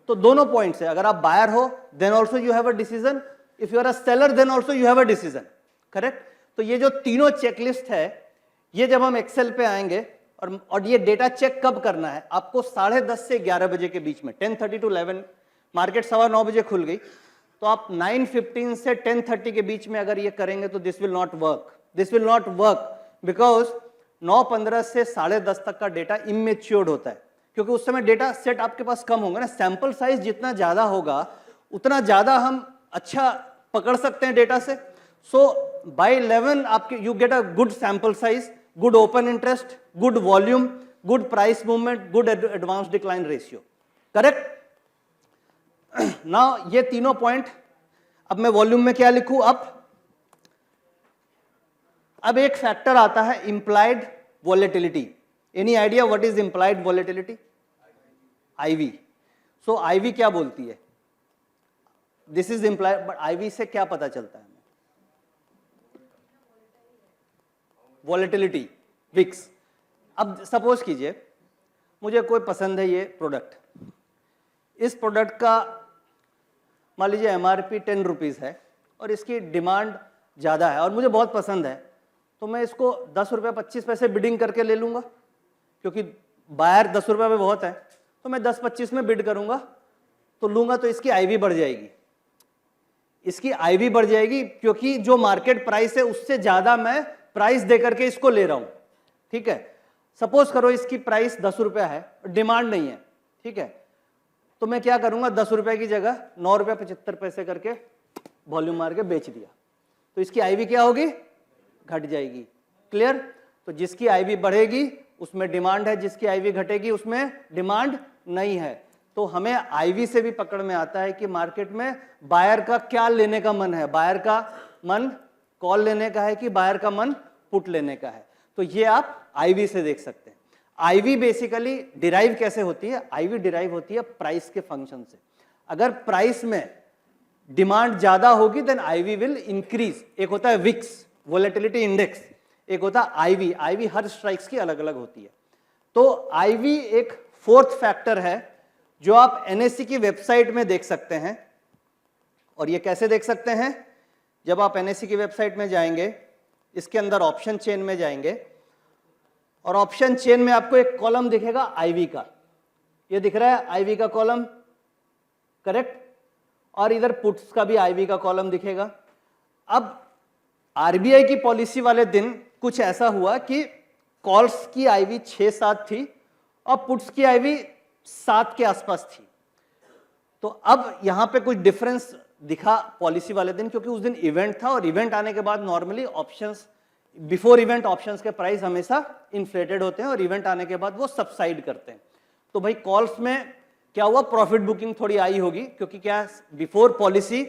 तो दोनों पॉइंट्स है, अगर आप बायर हो then also you have a decision, if you are a seller then also you have a decision, correct. तो ये जो तीनों चेकलिस्ट है, ये जब हम एक्सेल पे आएंगे और ये डेटा चेक कब करना है, आपको 10:30 से 11 बजे के बीच में, 10:30 to 11, मार्केट 9:15 बजे खुल गई, तो आप 9:15 से 10:30 के बीच में अगर ये करेंगे तो this will not work, because 9:15 से 10:30 तक का डेटा इमेच्योर्ड होता है, क्योंकि उस समय डेटा सेट आपके पास कम होंगे ना, सैंपल साइज जितना ज्यादा होगा उतना ज्यादा हम अच्छा पकड़ सकते हैं डेटा से। सो बाय 11 आपके you get a good sample size, good open interest, good volume, good price movement, good advance decline ratio, correct. Now ये तीनों पॉइंट, अब मैं वॉल्यूम में क्या लिखूं, अब एक फैक्टर आता है implied volatility. Any idea what is implied volatility? IV. So IV क्या बोलती है? This is imply, but IV से क्या पता चलता है हमें? Volatility, Vicks. अब सपोज कीजिए मुझे कोई पसंद है ये प्रोडक्ट, इस प्रोडक्ट का मान लीजिए MRP 10 रुपीज़ है और इसकी डिमांड ज़्यादा है और मुझे बहुत पसंद है, तो मैं इसको 10 रुपये 25 पैसे बिडिंग करके ले लूँगा, क्योंकि बायर 10 रुपये में बहुत है, तो मैं 10-25 में बिड करूँगा, तो लूँगा, तो इसकी IV बढ़ जाएगी. इसकी IV बढ़ जाएगी क्योंकि जो मार्केट प्राइस है उससे ज़्यादा मैं प्राइस दे करके इसको ले रहा हूँ. ठीक है, सपोज करो इसकी प्राइस 10 रुपया है, डिमांड नहीं है. ठीक है, तो मैं क्या करूँगा, 10 रुपये की जगह 9 रुपये 75 पैसे करके वॉल्यूम मार के बेच दिया, तो इसकी IV क्या होगी? घट जाएगी. क्लियर? तो जिसकी IV बढ़ेगी उसमें डिमांड है, जिसकी IV घटेगी उसमें डिमांड नहीं है. तो हमें IV से भी पकड़ में आता है कि मार्केट में बायर का क्या लेने का मन है. बायर का मन कॉल लेने का है कि बायर का मन पुट लेने का है. तो ये आप IV से देख सकते हैं. IV बेसिकली डिराइव कैसे होती है? IV डिराइव होती है प्राइस के फंक्शन से. अगर प्राइस में डिमांड ज्यादा होगी देन IV विल इंक्रीज. एक होता है विक्स, वोलेटिलिटी इंडेक्स, एक होता है IV. IV हर स्ट्राइक्स की अलग अलग होती है. तो IV एक फोर्थ फैक्टर है जो आप NSE की वेबसाइट में देख सकते हैं. और ये कैसे देख सकते हैं? जब आप NSE की वेबसाइट में जाएंगे, इसके अंदर ऑप्शन चेन में जाएंगे और ऑप्शन चेन में आपको एक कॉलम दिखेगा IV का. ये दिख रहा है IV का कॉलम, करेक्ट? और इधर पुट्स का भी IV का कॉलम दिखेगा. अब RBI की पॉलिसी वाले दिन कुछ ऐसा हुआ कि कॉल्स की IV 6-7 थी और पुट्स की IV 7 के आसपास थी. तो अब यहां पे कुछ डिफरेंस दिखा पॉलिसी वाले दिन, क्योंकि उस दिन इवेंट था और इवेंट आने के बाद normally options, before event options के प्राइस हमेशा इन्फ्लेटेड होते हैं और इवेंट आने के बाद वो सबसाइड करते हैं. तो भाई कॉल्स में क्या हुआ, प्रॉफिट बुकिंग थोड़ी आई होगी, क्योंकि क्या बिफोर पॉलिसी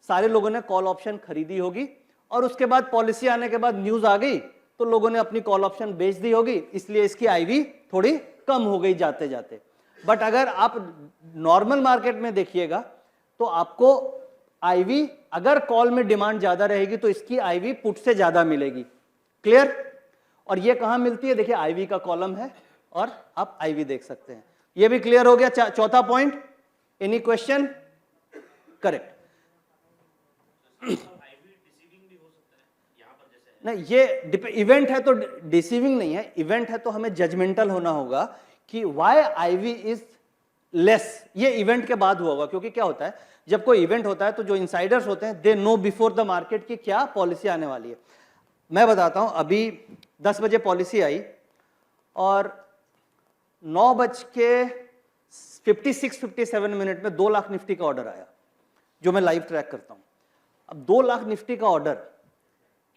सारे लोगों ने कॉल ऑप्शन खरीदी होगी और उसके बाद पॉलिसी आने के बाद न्यूज आ गई तो लोगों ने अपनी कॉल ऑप्शन बेच दी होगी, इसलिए इसकी IV थोड़ी कम हो गई जाते जाते. बट अगर आप नॉर्मल मार्केट में देखिएगा तो आपको IV, अगर कॉल में डिमांड ज्यादा रहेगी तो इसकी IV पुट से ज्यादा मिलेगी. क्लियर? और ये कहां मिलती है? देखिए IV का कॉलम है और आप IV देख सकते हैं. ये भी क्लियर हो गया. चौथा पॉइंट, एनी क्वेश्चन? करेक्ट. नहीं, ये इवेंट है तो डिसीविंग नहीं है. इवेंट है तो हमें जजमेंटल होना होगा कि व्हाई IV इज लेस. ये इवेंट के बाद हुआ होगा, क्योंकि क्या होता है जब कोई इवेंट होता है तो जो इनसाइडर्स होते हैं they know before the market की क्या पॉलिसी आने वाली है. मैं बताता हूं, अभी 10 बजे पॉलिसी आई और 9:56-57 मिनट में 2 लाख निफ्टी का ऑर्डर आया, जो मैं लाइव ट्रैक करता हूं. अब 2 लाख निफ्टी का ऑर्डर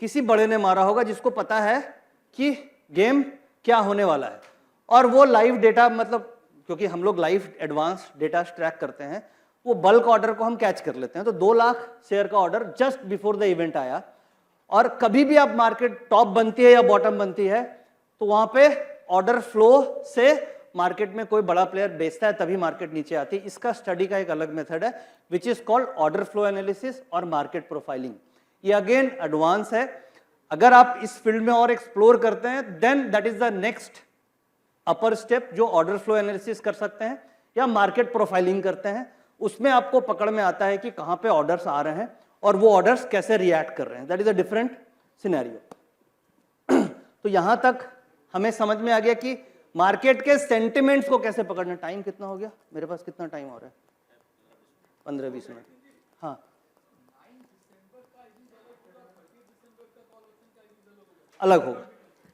किसी बड़े ने मारा होगा जिसको पता है कि गेम क्या होने वाला है, और वो लाइव डेटा, मतलब क्योंकि हम लोग लाइव एडवांस डेटा ट्रैक करते हैं, वो बल्क ऑर्डर को हम कैच कर लेते हैं. तो 2 लाख शेयर का order just before the event आया. और कभी भी आप मार्केट टॉप बनती है या बॉटम बनती है तो वहां पे ऑर्डर फ्लो से मार्केट में कोई बड़ा प्लेयर बेचता है तभी मार्केट नीचे आती है. इसका स्टडी का एक अलग मेथड है which is called order flow analysis और मार्केट प्रोफाइलिंग. ये अगेन एडवांस है. अगर आप इस फील्ड में और एक्सप्लोर करते हैं then that is the next upper step, जो ऑर्डर फ्लो एनालिसिस कर सकते हैं या मार्केट प्रोफाइलिंग करते हैं. उसमें आपको पकड़ में आता है कि कहां पे ऑर्डर्स आ रहे हैं और वो ऑर्डर्स कैसे रिएक्ट कर रहे हैं. That is a different scenario. तो यहां तक हमें समझ में आ गया कि मार्केट के सेंटिमेंट्स को कैसे पकड़ना. टाइम कितना हो गया मेरे पास? कितना टाइम हो रहा है? 15-20 मिनट. हाँ, अलग होगा.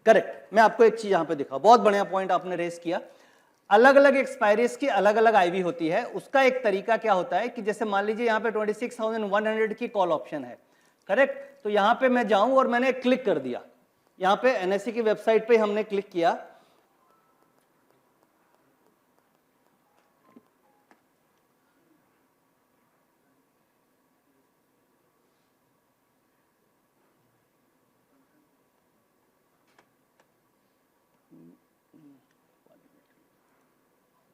करेक्ट. मैं आपको एक चीज यहां पे दिखा, बहुत बढ़िया पॉइंट आपने रेस किया. अलग अलग एक्सपायरीज की अलग अलग IV होती है. उसका एक तरीका क्या होता है कि जैसे मान लीजिए यहां पे 26,100 की कॉल ऑप्शन है, करेक्ट? तो यहां पे मैं जाऊं और मैंने क्लिक कर दिया. यहां पे NSE की वेबसाइट पे हमने क्लिक किया,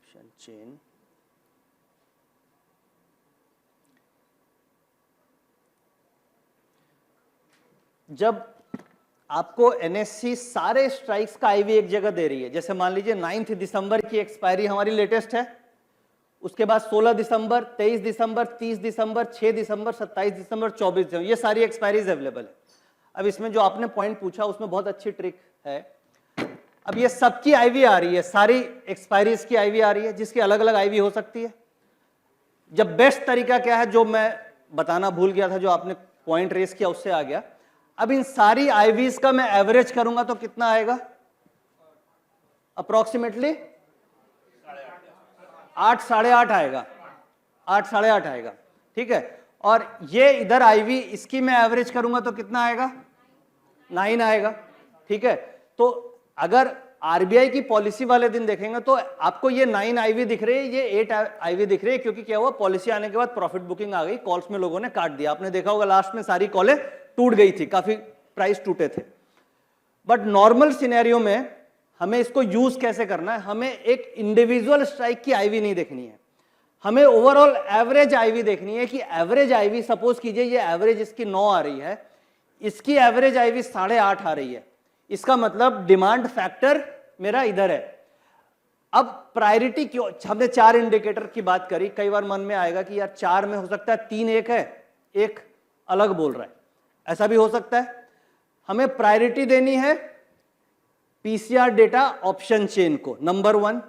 ऑप्शन चेन, जब आपको एनएससी सारे स्ट्राइक्स का आईवी एक जगह दे रही है, जैसे मान लीजिए 9 दिसंबर की एक्सपायरी हमारी लेटेस्ट है, उसके बाद 16 दिसंबर, 23 दिसंबर, 30 दिसंबर, 6 दिसंबर, 27 दिसंबर, 24 दिसंबर, ये सारी एक्सपायरीज अवेलेबल है। अब इसमें जो आपने पॉइंट पूछा उसमें बहुत अच्छी ट्रिक है। अब ये सबकी आईवी आ रही है, सारी एक्सपायरीज की आईवी आ रही है, जिसकी अलग अलग आईवी हो सकती है। जब बेस्ट तरीका क्या है, जो मैं बताना भूल गया था, जो आपने पॉइंट रेस किया उससे आ गया। अब इन सारी आईवीज का मैं एवरेज करूंगा तो कितना आएगा? अप्रोक्सीमेटली 8 साढ़े 8 आएगा, 8 साढ़े 8 आएगा, ठीक है। और ये इधर आईवी, इसकी मैं एवरेज करूंगा तो कितना आएगा? 9 आएगा, ठीक है। तो अगर आरबीआई की पॉलिसी वाले दिन देखेंगे तो आपको ये 9 आईवी दिख रही है, ये 8 आईवी दिख रही है, क्योंकि क्या हुआ, पॉलिसी आने के बाद प्रॉफिट बुकिंग आ गई, कॉल्स में लोगों ने काट दिया। आपने देखा होगा लास्ट में सारी कॉलें टूट गई थी, काफी प्राइस टूटे थे। बट नॉर्मल सिनेरियो में हमें इसको यूज कैसे करना है? हमें एक इंडिविजुअल स्ट्राइक की आईवी नहीं देखनी है, हमें ओवरऑल एवरेज आईवी देखनी है कि एवरेज आईवी, सपोज कीजिए ये एवरेज इसकी 9 आ रही है, इसकी एवरेज आईवी 8.5 आ रही है, इसका मतलब डिमांड फैक्टर मेरा इधर है। अब प्रायोरिटी क्यों, हमने 4 इंडिकेटर की बात करी, कई बार मन में आएगा कि यार 4 में हो सकता है 3 एक है, एक अलग बोल रहा है, ऐसा भी हो सकता है। हमें प्रायोरिटी देनी है पीसीआर डेटा ऑप्शन चेन को, number 1,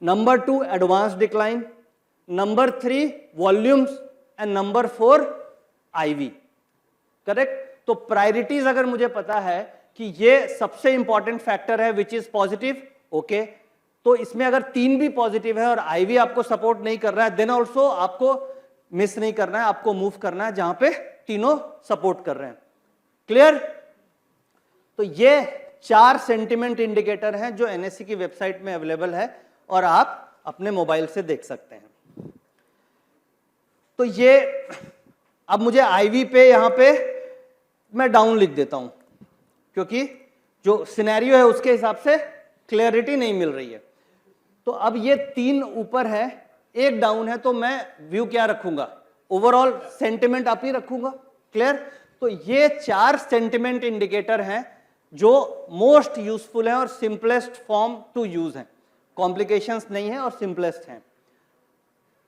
number 2 advance decline, number 3 volumes and number 4 IV, correct. तो प्रायोरिटीज अगर मुझे पता है कि ये सबसे इंपॉर्टेंट फैक्टर है विच इज पॉजिटिव, ओके, तो इसमें अगर 3 भी पॉजिटिव है और आईवी आपको सपोर्ट नहीं कर रहा है, देन ऑल्सो आपको मिस नहीं करना है, आपको मूव करना है जहां पे तीनों सपोर्ट कर रहे हैं। क्लियर? तो ये 4 सेंटिमेंट इंडिकेटर हैं जो एनएससी की वेबसाइट में अवेलेबल है और आप अपने मोबाइल से देख सकते हैं। तो ये, अब मुझे आईवी पे यहां पे मैं डाउन लिख देता हूं, क्योंकि जो सिनेरियो है उसके हिसाब से क्लैरिटी नहीं मिल रही है। तो अब ये 3 ऊपर है, 1 डाउन है, तो मैं व्यू क्या रखूंगा? ओवरऑल सेंटिमेंट अप ही रखूंगा। क्लियर? तो ये 4 सेंटिमेंट इंडिकेटर हैं जो मोस्ट यूजफुल है और सिंपलेस्ट फॉर्म टू यूज है, कॉम्प्लिकेशंस नहीं है और सिंपलेस्ट हैं।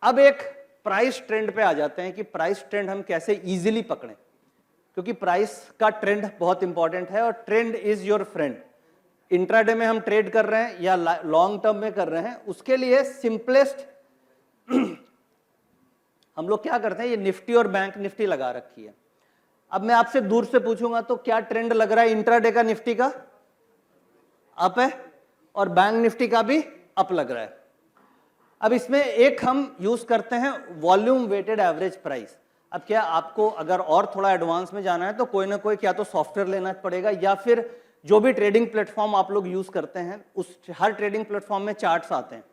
अब एक प्राइस ट्रेंड पे आ जाते हैं कि प्राइस ट्रेंड हम कैसे इजीली पकड़ें, क्योंकि प्राइस का ट्रेंड बहुत इंपॉर्टेंट है और trend is your friend. Intraday में हम ट्रेड कर रहे हैं या लॉन्ग टर्म में कर रहे हैं, उसके लिए सिंपलेस्ट हम लोग क्या करते हैं, ये निफ्टी और बैंक निफ्टी लगा रखी है। अब मैं आपसे दूर से पूछूंगा तो क्या ट्रेंड लग रहा है इंट्राडे का? निफ्टी का अप है और बैंक निफ्टी का भी अप लग रहा है। अब इसमें एक हम यूज करते हैं वॉल्यूम वेटेड एवरेज प्राइस। अब क्या आपको अगर और थोड़ा एडवांस में जाना है तो कोई ना कोई क्या तो सॉफ्टवेयर लेना पड़ेगा, या फिर जो भी ट्रेडिंग प्लेटफॉर्म आप लोग यूज करते हैं उस हर ट्रेडिंग प्लेटफॉर्म में चार्ट्स आते हैं।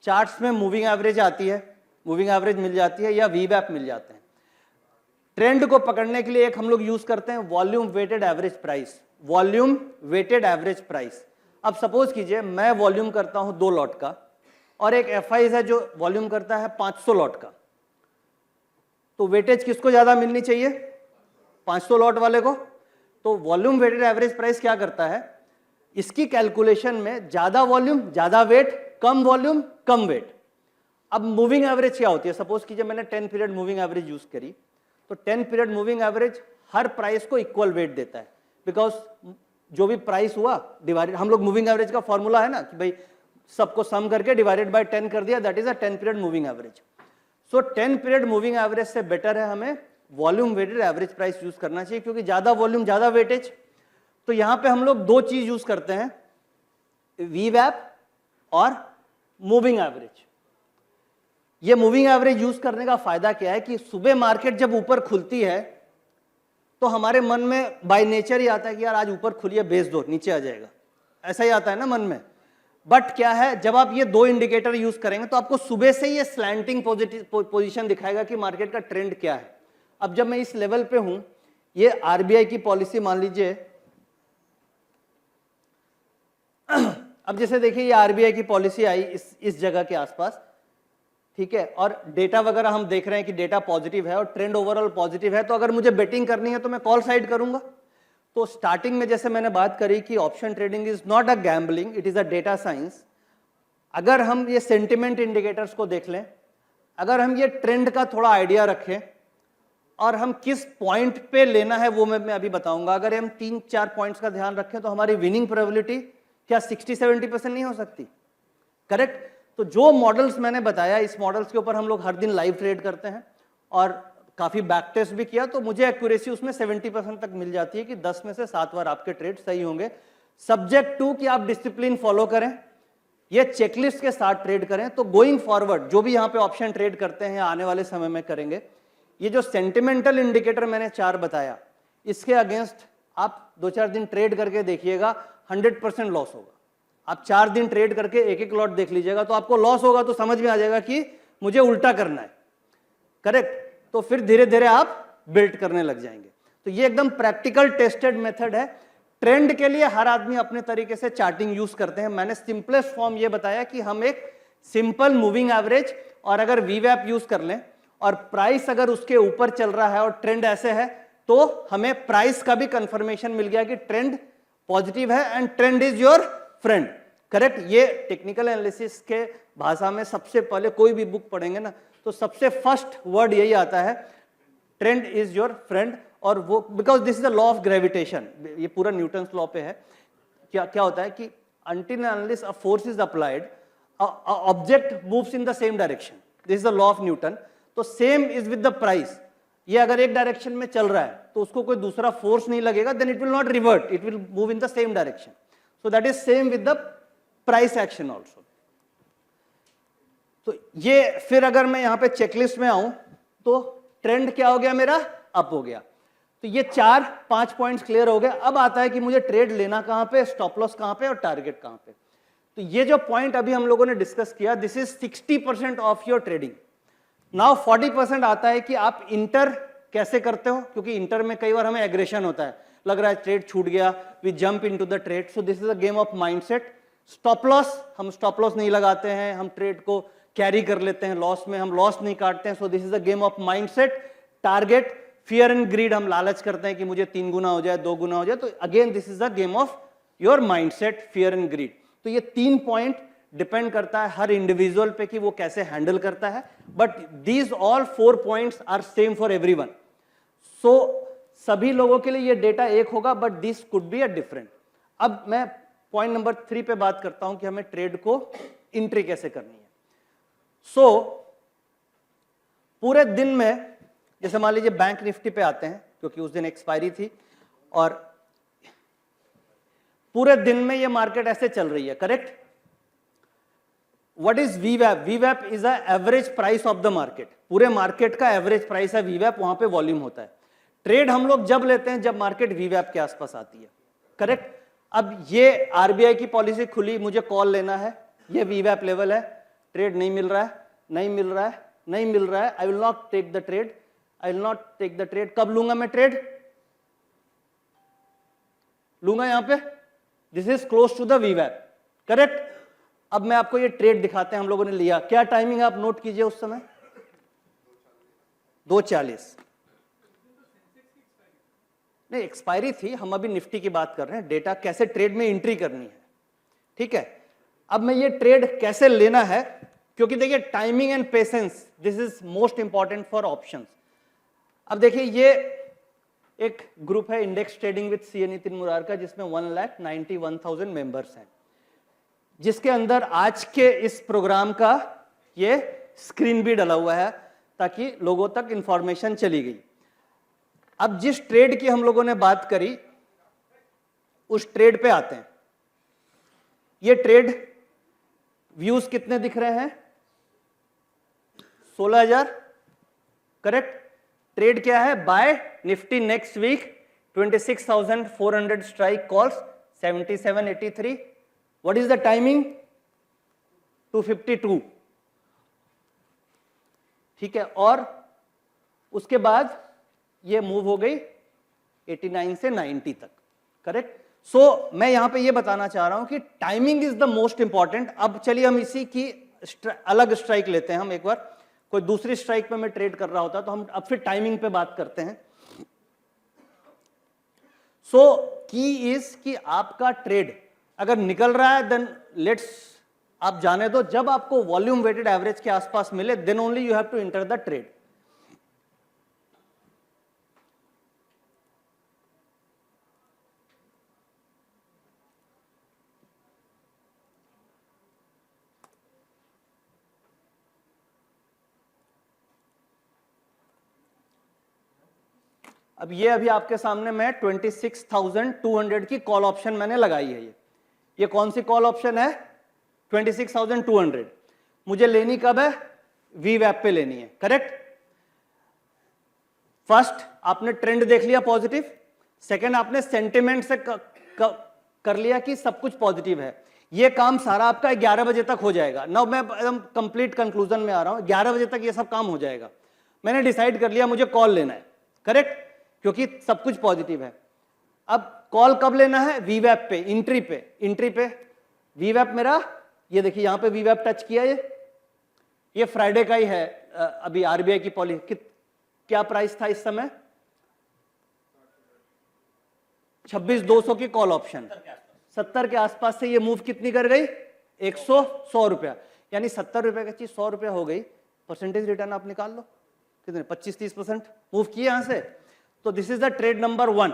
चार्ट्स में मूविंग एवरेज आती है, मूविंग एवरेज मिल जाती है या वीवैप मिल जाते हैं। ट्रेंड को पकड़ने के लिए एक हम लोग यूज करते हैं volume weighted average price, volume weighted average price. अब सपोज कीजिए मैं वॉल्यूम करता हूं 2 लॉट का और एक एफआईज है जो वॉल्यूम करता है 500 लॉट का, तो वेटेज किसको ज्यादा मिलनी चाहिए? 500 लॉट वाले को। तो वॉल्यूम वेटेड एवरेज प्राइस क्या करता है, इसकी कैलकुलेशन में ज्यादा वॉल्यूम ज्यादा वेट, कम वॉल्यूम कम वेट। अब मूविंग एवरेज क्या होती है? सपोज कीजिए मैंने 10 पीरियड मूविंग एवरेज यूज करी, तो 10 पीरियड मूविंग एवरेज हर प्राइस को इक्वल वेट देता है, बिकॉज जो भी प्राइस हुआ डिवाइडेड, हम लोग मूविंग एवरेज का फॉर्मूला है ना कि भाई सबको सम करके डिवाइडेड बाय 10 कर दिया, that is a 10 period moving average. So 10 period moving average से बेटर है हमें volume weighted average price use करना चाहिए, क्योंकि ज्यादा वॉल्यूम ज्यादा वेटेज। तो यहां पे हम लोग 2 चीज यूज करते हैं, वीवैप और मूविंग एवरेज। ये मूविंग एवरेज यूज करने का फायदा क्या है कि सुबह मार्केट जब ऊपर खुलती है तो हमारे मन में बाय नेचर ही आता है कि यार आज ऊपर खुली है, बेच दो, नीचे आ जाएगा, ऐसा ही आता है ना मन में। बट क्या है, जब आप ये 2 इंडिकेटर यूज करेंगे तो आपको सुबह से ये स्लैंटिंग पोजीशन दिखाएगा कि मार्केट का ट्रेंड क्या है। अब जब मैं इस लेवल पे हूं, ये आरबीआई की पॉलिसी मान लीजिए अब जैसे देखिए ये आरबीआई की पॉलिसी आई इस जगह के आसपास, ठीक है, और डेटा वगैरह हम देख रहे हैं कि डेटा पॉजिटिव है और ट्रेंड ओवरऑल पॉजिटिव है, तो अगर मुझे बेटिंग करनी है तो मैं कॉल साइड करूंगा। तो स्टार्टिंग में जैसे मैंने बात करी कि option trading is not a gambling, it is a data science. अगर हम ये सेंटिमेंट इंडिकेटर्स को देख लें, अगर हम ये ट्रेंड का थोड़ा आइडिया रखें और हम किस पॉइंट पे लेना है वो मैं अभी बताऊंगा। अगर हम 3-4 पॉइंट्स का ध्यान रखें तो हमारी विनिंग प्रोबेबिलिटी क्या 60-70% नहीं हो सकती? करेक्ट। तो जो मॉडल्स मैंने बताया, इस मॉडल्स के ऊपर हम लोग हर दिन लाइव ट्रेड करते हैं और काफी बैक टेस्ट भी किया, तो मुझे एक्यूरेसी उसमें 70% तक मिल जाती है कि 10 में से 7 बार आपके ट्रेड सही होंगे, सब्जेक्ट टू कि आप डिसिप्लिन फॉलो करें, ये चेकलिस्ट के साथ ट्रेड करें। तो गोइंग फॉरवर्ड जो भी यहाँ पे ऑप्शन ट्रेड करते हैं आने वाले समय में करेंगे, ये जो सेंटिमेंटल इंडिकेटर मैंने 4 बताया, इसके अगेंस्ट आप 2-4 दिन ट्रेड करके देखिएगा, 100% लॉस होगा। आप 4 दिन ट्रेड करके एक लॉट देख लीजिएगा, तो आपको लॉस होगा तो समझ में आ जाएगा कि मुझे उल्टा करना है। करेक्ट। तो फिर धीरे धीरे आप बिल्ड करने लग जाएंगे। तो ये एकदम प्रैक्टिकल टेस्टेड मेथड है। ट्रेंड के लिए हर आदमी अपने तरीके से चार्टिंग यूज करते हैं। मैंने सिंपलेस्ट फॉर्म ये बताया कि हम एक सिंपल मूविंग एवरेज और अगर वीवैप यूज कर लें और प्राइस अगर उसके ऊपर चल रहा है और ट्रेंड ऐसे है, तो हमें प्राइस का भी कंफर्मेशन मिल गया कि ट्रेंड पॉजिटिव है and trend is your friend. Correct. ये टेक्निकल एनालिसिस के भाषा में सबसे पहले कोई भी बुक पढ़ेंगे ना, तो सबसे फर्स्ट वर्ड यही आता है, ट्रेंड इज योर फ्रेंड। और वो because this is the law of gravitation, ये पूरा न्यूटन्स लॉ पे है। क्या होता है कि until and unless a force is applied, a object moves in the same direction. This is the law of Newton. तो same is with the price. ये अगर एक डायरेक्शन में चल रहा है तो उसको कोई दूसरा फोर्स नहीं लगेगा, then it will not revert, it will move in the same direction. So that is same with the price action also. तो ये फिर अगर मैं यहां पे चेकलिस्ट में आऊं तो ट्रेंड क्या हो गया मेरा, अप हो गया। तो ये 4-5 पॉइंट्स क्लियर हो गए। अब आता है कि मुझे ट्रेड लेना कहां पे, स्टॉप लॉस कहां पे और टारगेट कहां पे। तो ये जो पॉइंट अभी हम लोगों ने डिस्कस किया, this is 60% of your trading. Now 40% आता है कि आप इंटर कैसे करते हो, क्योंकि इंटर में कई बार हमें एग्रेशन होता है, लग रहा है ट्रेड छूट गया, we jump into the trade. So this is a game of mindset. Stop loss, हम स्टॉप लॉस नहीं लगाते हैं, हम ट्रेड को कैरी कर लेते हैं, लॉस में हम लॉस नहीं काटते हैं। सो this is a game of mindset. Target, fear and greed, हम लालच करते हैं कि मुझे 3 गुना हो जाए, 2 गुना हो जाए। तो again this is a game of your mindset, fear and greed. तो ये 3 पॉइंट डिपेंड करता है हर इंडिविजुअल पे कि वो कैसे हैंडल करता है। But these all 4 points are same for everyone. So सभी लोगों के लिए ये डेटा एक होगा, but this could be a different. अब मैं पॉइंट नंबर 3 पे बात करता हूं कि हमें ट्रेड को एंट्री कैसे करनी है। सो पूरे दिन में, जैसे मान लीजिए बैंक निफ्टी पे आते हैं क्योंकि उस दिन एक्सपायरी थी, और पूरे दिन में ये मार्केट ऐसे चल रही है। Correct. What is वीवैप? वीवैप is a average price of the market. पूरे मार्केट का एवरेज प्राइस है वीवैप, वहां पे वॉल्यूम होता है। ट्रेड हम लोग जब लेते हैं जब मार्केट वीवैप के आसपास आती है। करेक्ट। अब ये आरबीआई की पॉलिसी खुली, मुझे कॉल लेना है, ये वीवैप लेवल है, ट्रेड नहीं मिल रहा है, नहीं मिल रहा है, नहीं मिल रहा है, I will not take the trade, I will not take the trade. कब लूंगा मैं ट्रेड? लूंगा यहां पे, this is close to the वीवैप। करेक्ट। अब मैं आपको ये ट्रेड दिखाते हैं, हम लोगों ने लिया, क्या टाइमिंग आप नोट कीजिए उस समय, 2:40। नहीं, एक्सपायरी थी, हम अभी निफ्टी की बात कर रहे हैं, डेटा कैसे ट्रेड में एंट्री करनी है। ठीक है। अब मैं ये ट्रेड कैसे लेना है, क्योंकि देखिए timing and patience, this is most important for options. अब देखिए ये एक ग्रुप है, index trading with CA Nitin Murar का, जिसमें 1,91,000 मेंबर्स हैं, जिसके अंदर आज के इस प्रोग्राम का ये स्क्रीन भी डला हुआ है ताकि लोगों तक इंफॉर्मेशन चली गई। अब जिस ट्रेड की हम लोगों ने बात करी उस ट्रेड पे आते हैं। ये ट्रेड व्यूज कितने दिख रहे हैं? 16,000। करेक्ट। ट्रेड क्या है? Buy Nifty next week 26,400 strike calls 7783। What is the timing? 2:52। ठीक है। और उसके बाद ये मूव हो गई 89 से 90 तक। करेक्ट। मैं यहां पे ये बताना चाह रहा हूं कि timing is the most important. अब चलिए हम इसी की अलग स्ट्राइक लेते हैं। हम एक बार कोई दूसरी स्ट्राइक पे मैं ट्रेड कर रहा होता तो हम अब फिर टाइमिंग पे बात करते हैं। की इज कि आपका ट्रेड अगर निकल रहा है देन लेट्स आप जाने दो, जब आपको वॉल्यूम वेटेड एवरेज के आसपास मिले then only you have to enter the trade. अब ये अभी आपके सामने मैं 26,200 की कॉल ऑप्शन मैंने लगाई है। ये कौन सी कॉल ऑप्शन है? 26,200। मुझे लेनी कब है? वीवैप पे लेनी है, करेक्ट। फर्स्ट आपने ट्रेंड देख लिया पॉजिटिव, सेकंड आपने सेंटिमेंट से कर लिया कि सब कुछ पॉजिटिव है। ये काम सारा आपका 11 बजे तक हो जाएगा। नाउ मैं एकदम कंप्लीट कंक्लूजन में आ रहा हूं। 11 बजे तक ये सब काम हो जाएगा। मैंने डिसाइड कर लिया मुझे कॉल लेना है, करेक्ट, क्योंकि सब कुछ पॉजिटिव है। अब कॉल कब लेना है? वीवैप पे, एंट्री पे वीवैप मेरा, ये देखिए यहां पे वीवैप टच किया। ये फ्राइडे का ही है। अभी आरबीआई की पॉलिसी क्या प्राइस था इस समय? 26,200 की कॉल ऑप्शन, 70 के आसपास से ये मूव कितनी कर गई? 100 रुपया, यानी 70 रुपए की चीज 100 रुपया हो गई। परसेंटेज रिटर्न आप निकाल लो कितने, 25-30% मूव किए यहां से। तो this is the trade number 1।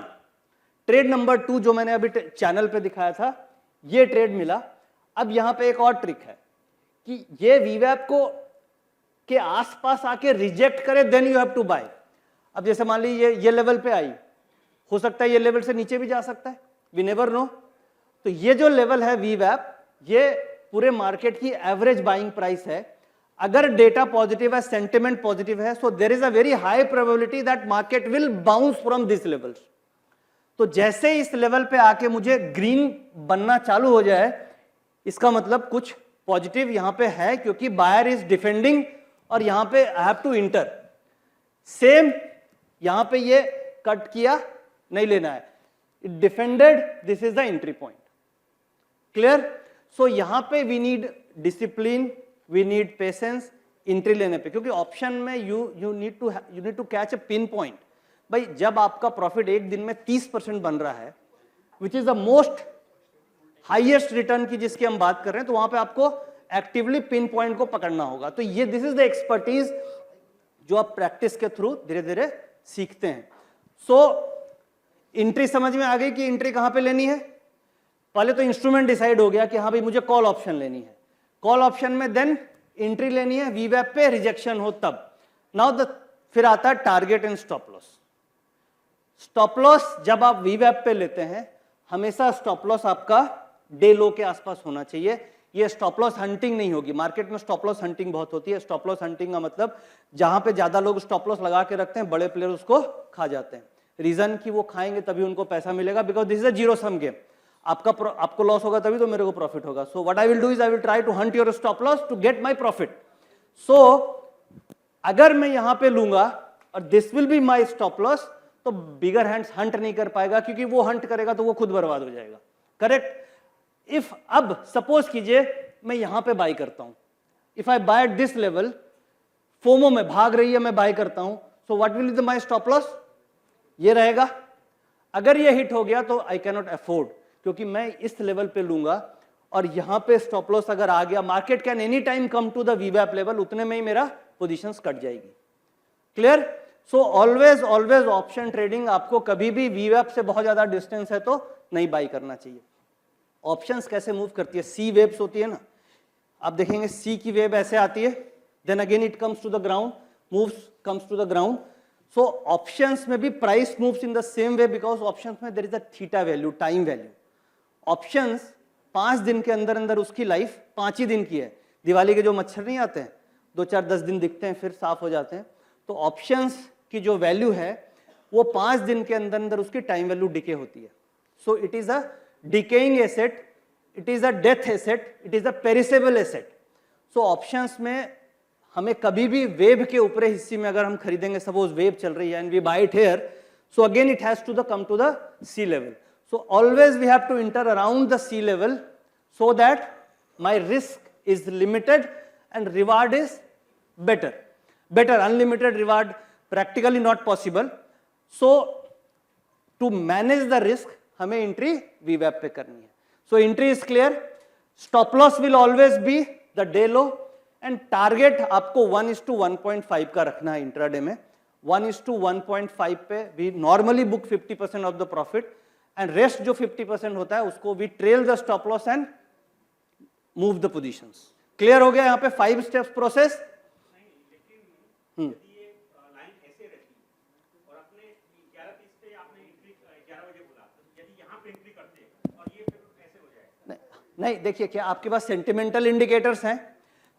Trade number 2 जो मैंने अभी चैनल पे दिखाया था, ये ट्रेड मिला। अब यहां पे एक और ट्रिक है कि ये वीवैप को के आसपास आके रिजेक्ट करे then you have to buy. अब जैसे मान लीजिए ये लेवल पे आई, हो सकता है ये लेवल से नीचे भी जा सकता है, वी नेवर नो। तो ये जो लेवल है वीवैप, ये पूरे मार्केट की एवरेज बाइंग प्राइस है। अगर डेटा पॉजिटिव है, सेंटिमेंट पॉजिटिव है, so there is a very high probability that market will bounce from this levels. तो जैसे इस लेवल पे आके मुझे ग्रीन बनना चालू हो जाए, इसका मतलब कुछ पॉजिटिव यहां पे है, क्योंकि बायर इज डिफेंडिंग और यहां पे I have to enter. Same यहां पे ये कट किया, नहीं लेना है, it defended, this is the entry point. Clear? So यहां पे we need discipline, we need patience entry लेने पे, क्योंकि ऑप्शन में you need to catch a pin point. भाई जब आपका प्रॉफिट एक दिन में 30% बन रहा है, which is the most highest return की जिसकी हम बात कर रहे हैं, तो वहां पे आपको एक्टिवली पिन पॉइंट को पकड़ना होगा। तो ये दिस इज द एक्सपर्टीज जो आप प्रैक्टिस के थ्रू धीरे धीरे सीखते हैं। सो एंट्री समझ में आ गई कि एंट्री कहां पे लेनी है। पहले तो इंस्ट्रूमेंट डिसाइड हो गया कि हाँ भाई मुझे कॉल ऑप्शन लेनी है, कॉल ऑप्शन में देन एंट्री लेनी है, वीवैप पे रिजेक्शन हो तब। नाउ फिर आता है target and stop loss. Stop loss जब आप वीवैप पे लेते हैं, हमेशा स्टॉप लॉस आपका डे लो के आसपास होना चाहिए। ये स्टॉप लॉस हंटिंग नहीं होगी। मार्केट में स्टॉप लॉस हंटिंग बहुत होती है। स्टॉप लॉस हंटिंग का मतलब जहां पे ज्यादा लोग स्टॉप लॉस लगा के रखते हैं, बड़े प्लेयर उसको खा जाते हैं। रीजन कि वो खाएंगे तभी उनको पैसा मिलेगा, because this is a zero sum game. आपको लॉस होगा तभी तो मेरे को प्रॉफिट होगा। So what I will do is I will try to hunt your stop loss to get my profit. So अगर मैं यहां पे लूंगा और this will be my stop loss, तो बिगर हैंड्स हंट नहीं कर पाएगा, क्योंकि वो हंट करेगा तो वो खुद बर्बाद हो जाएगा। करेक्ट? इफ अब सपोज कीजिए मैं यहां पे बाय करता हूं, if I by at this level, FOMO में भाग रही है, मैं बाय करता हूं, so what will be my stop loss? ये रहेगा। अगर ये हिट हो गया तो आई कैन नॉट अफोर्ड, क्योंकि मैं इस लेवल पे लूंगा और यहां पे स्टॉप लॉस अगर आ गया, market can any time come to the वीवैप लेवल, उतने में ही मेरा पोजीशंस कट जाएगी। Clear? So always option trading आपको कभी भी वीवैप से बहुत ज्यादा डिस्टेंस है तो नहीं बाई करना चाहिए। ऑप्शंस कैसे मूव करती है? सी वेव्स होती है ना, आप देखेंगे सी की वेव ऐसे आती है, then again it comes to the ground, moves comes to the ground. So options में भी price moves in the same way, because options में there is a theta value, time value. Options 5 दिन के अंदर अंदर उसकी लाइफ 5 ही दिन की है। दिवाली के जो मच्छर नहीं आते हैं, 2-4-10 दिन दिखते हैं फिर साफ हो जाते हैं, तो ऑप्शंस की जो वैल्यू है वो 5 दिन के अंदर अंदर उसकी टाइम वैल्यू डिके होती है। So it is a decaying asset, it is a death asset, it is a perishable asset. So options में हमें कभी भी वेव के ऊपरी हिस्से में अगर हम खरीदेंगे, सपोज वेव चल रही है and we buy it here, so again it has to the come to the C level. So always we have to enter around the sea level so that my risk is limited and reward is better. Better, unlimited reward, practically not possible. So to manage the risk, हमें entry VWAP पे करनी है. So entry is clear. Stop loss will always be the day low and target आपको 1:1.5 का रखना है intraday में. 1:1.5 पे we normally book 50% of the profit and rest जो 50% होता है उसको we trail the stop loss and move the positions. Clear हो गया यहाँ पे 5 steps process? नहीं देखिए क्या आपके पास सेंटिमेंटल इंडिकेटर्स हैं,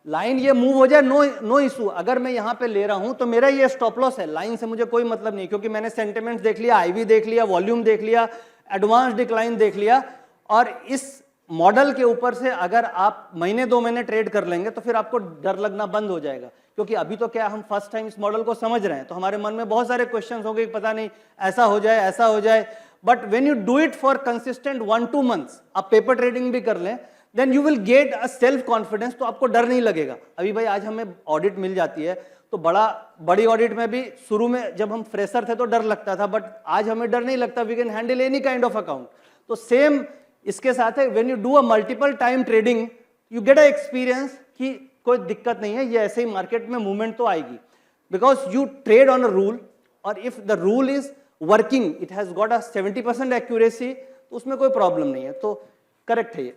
लाइन ये मूव हो जाए नो इशू. अगर मैं यहां पे ले रहा हूं तो मेरा ये स्टॉप लॉस है, लाइन से मुझे कोई मतलब नहीं, क्योंकि मैंने सेंटिमेंट्स देख लिया, आईवी देख लिया, वॉल्यूम देख लिया, एडवांस डिक्लाइन देख लिया. और इस मॉडल के ऊपर से अगर आप महीने 2 महीने ट्रेड कर लेंगे तो फिर आपको डर लगना बंद हो जाएगा. क्योंकि अभी तो क्या हम फर्स्ट टाइम इस मॉडल को समझ रहे हैं, तो हमारे मन में बहुत सारे क्वेश्चंस होंगे कि पता नहीं ऐसा हो जाए ऐसा हो जाए. But when you do it for consistent 1-2 months, आप पेपर ट्रेडिंग भी कर लें, then you will get a self confidence. तो आपको डर नहीं लगेगा. अभी भाई आज हमें ऑडिट मिल जाती है, तो बड़ी ऑडिट में भी शुरू में जब हम फ्रेशर थे तो डर लगता था, बट आज हमें डर नहीं लगता. We can handle any kind of account. तो सेम इसके साथ है, when you do a multiple time trading you get a experience कि कोई दिक्कत नहीं है, ये ऐसे ही मार्केट में मूवमेंट तो आएगी, because you trade on a rule. और if the rule is working, it has got a 70% accuracy, तो उसमें कोई प्रॉब्लम नहीं है. तो करेक्ट है ये.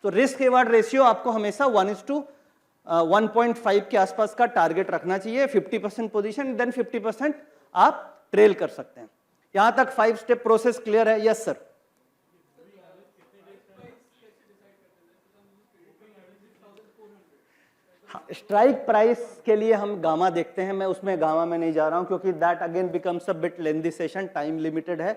तो रिस्क रिवार्ड रेशियो आपको हमेशा 1:1.5 के आसपास का टारगेट रखना चाहिए. 50% पोजीशन, देन 50% आप ट्रेल कर सकते हैं. यहां तक 5 स्टेप प्रोसेस क्लियर है? Yes sir. स्ट्राइक प्राइस के लिए हम गामा देखते हैं. मैं उसमें गामा में नहीं जा रहा हूं क्योंकि that again becomes a bit lengthy session, time limited है.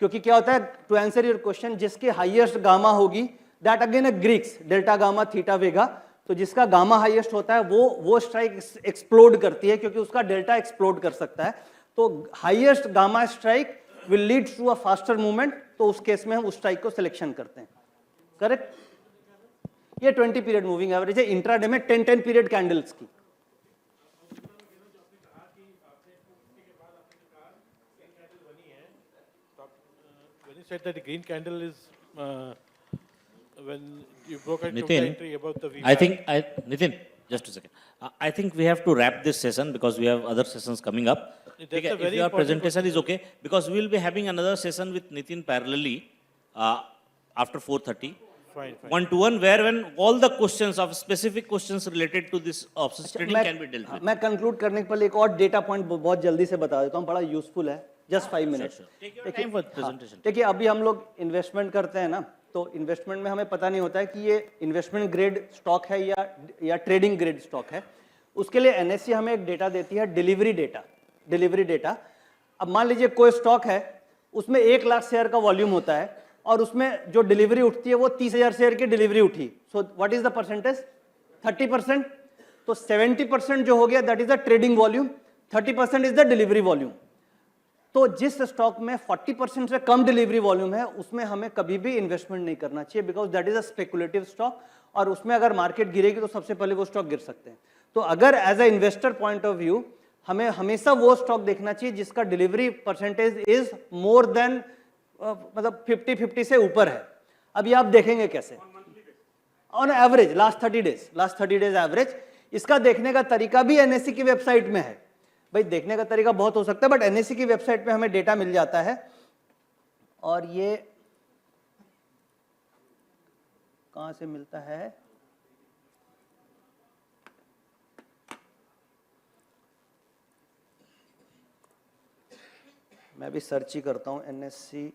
क्योंकि क्या होता है, टू आंसर योर क्वेश्चन, जिसकी हाईएस्ट गामा होगी that again a Greeks, delta gamma theta vega. तो जिसका गामा हाईएस्ट होता है वो स्ट्राइक एक्सप्लोड करती है, क्योंकि उसका डेल्टा एक्सप्लोड कर सकता है. तो highest gamma strike will lead to a faster movement. तो उस केस में हम उस स्ट्राइक को सिलेक्शन करते हैं. करेक्ट. ये 20 पीरियड मूविंग एवरेज है. इंट्राडे में 10 पीरियड कैंडल्स की.
When you said that the green candle is when you broke out
Nitin,
entry above the VWAP.
I think, Nitin, just a second. I think we have to wrap this session because we have other sessions coming up.
That's a
If
very
your
important
presentation is okay, because we will be having another session with Nitin parallelly after 4:30.
Fine.
1-to-1, where when all the questions of specific questions related to this options trading can be dealt with.
मैं conclude करने के पहले एक और data point बहुत जल्दी से बता देता हूं, बड़ा यूजफुल है. Just 5 minutes.
Take your time for presentation.
देखिए अभी हम लोग इन्वेस्टमेंट करते हैं ना, तो इन्वेस्टमेंट में हमें पता नहीं होता है कि ये इन्वेस्टमेंट ग्रेड स्टॉक है या ट्रेडिंग ग्रेड स्टॉक है. उसके लिए एनएससी हमें एक डेटा देती है, डिलीवरी डेटा. अब मान लीजिए कोई स्टॉक है, उसमें 1 लाख शेयर का वॉल्यूम होता है और उसमें जो डिलीवरी उठती है वो 30,000 शेयर की डिलीवरी उठी. So what is the percentage? 30%. तो 70% जो हो गया that is the trading volume, 30% is the delivery volume. तो जिस स्टॉक में 40% से कम डिलीवरी वॉल्यूम है उसमें हमें कभी भी इन्वेस्टमेंट नहीं करना चाहिए, because that is a speculative stock. और उसमें अगर मार्केट गिरेगी तो सबसे पहले वो स्टॉक गिर सकते हैं. तो अगर as a investor point of view हमें हमेशा वो स्टॉक देखना चाहिए जिसका delivery percentage is more than मतलब 50-50 से ऊपर है. अभी आप देखेंगे कैसे on average last 30 days average. इसका देखने का तरीका भी एनएससी की वेबसाइट में है. भाई देखने का तरीका बहुत हो सकता है, बट एनएससी की वेबसाइट पे हमें डेटा मिल जाता है. और ये कहां से मिलता है? मैं भी सर्च ही करता हूं एनएससी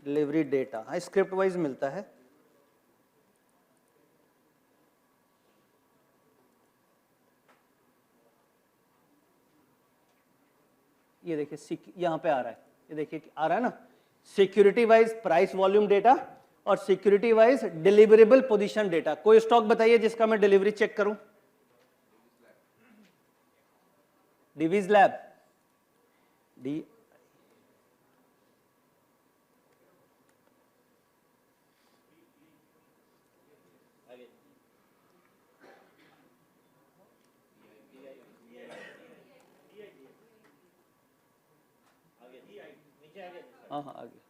डिलीवरी डेटा. हाँ, स्क्रिप्ट वाइज मिलता है. ये देखिए यहां पे आ रहा है, ये देखिए आ रहा है ना, security wise price volume data और security wise deliverable position data. कोई स्टॉक बताइए जिसका मैं डिलीवरी चेक करूं? डिवीज लैब, हाँ हाँ आगे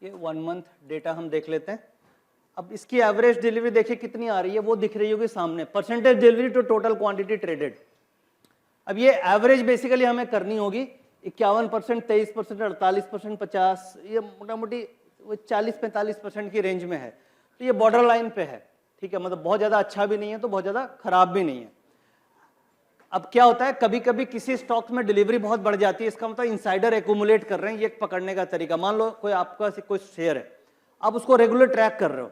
ये 1 मंथ डेटा हम देख लेते हैं। अब इसकी एवरेज डिलीवरी देखिए कितनी आ रही है, वो दिख रही होगी सामने, percentage delivery to total quantity traded. अब ये एवरेज बेसिकली हमें करनी होगी 51%, 23%, 48%, 50, ये मोटा मोटी 40-45% की रेंज में है। तो ये बॉर्डर लाइन पे है, ठीक है, मतलब बहुत ज़्यादा अच्छा भी नहीं है तो बहुत ज़्यादा खराब भी नहीं है। अब क्या होता है, कभी कभी किसी स्टॉक में डिलीवरी बहुत बढ़ जाती है, इसका मतलब इनसाइडर एक्यूमुलेट कर रहे हैं, ये एक पकड़ने का तरीका। मान लो कोई आपका कोई शेयर है, आप उसको रेगुलर ट्रैक कर रहे हो,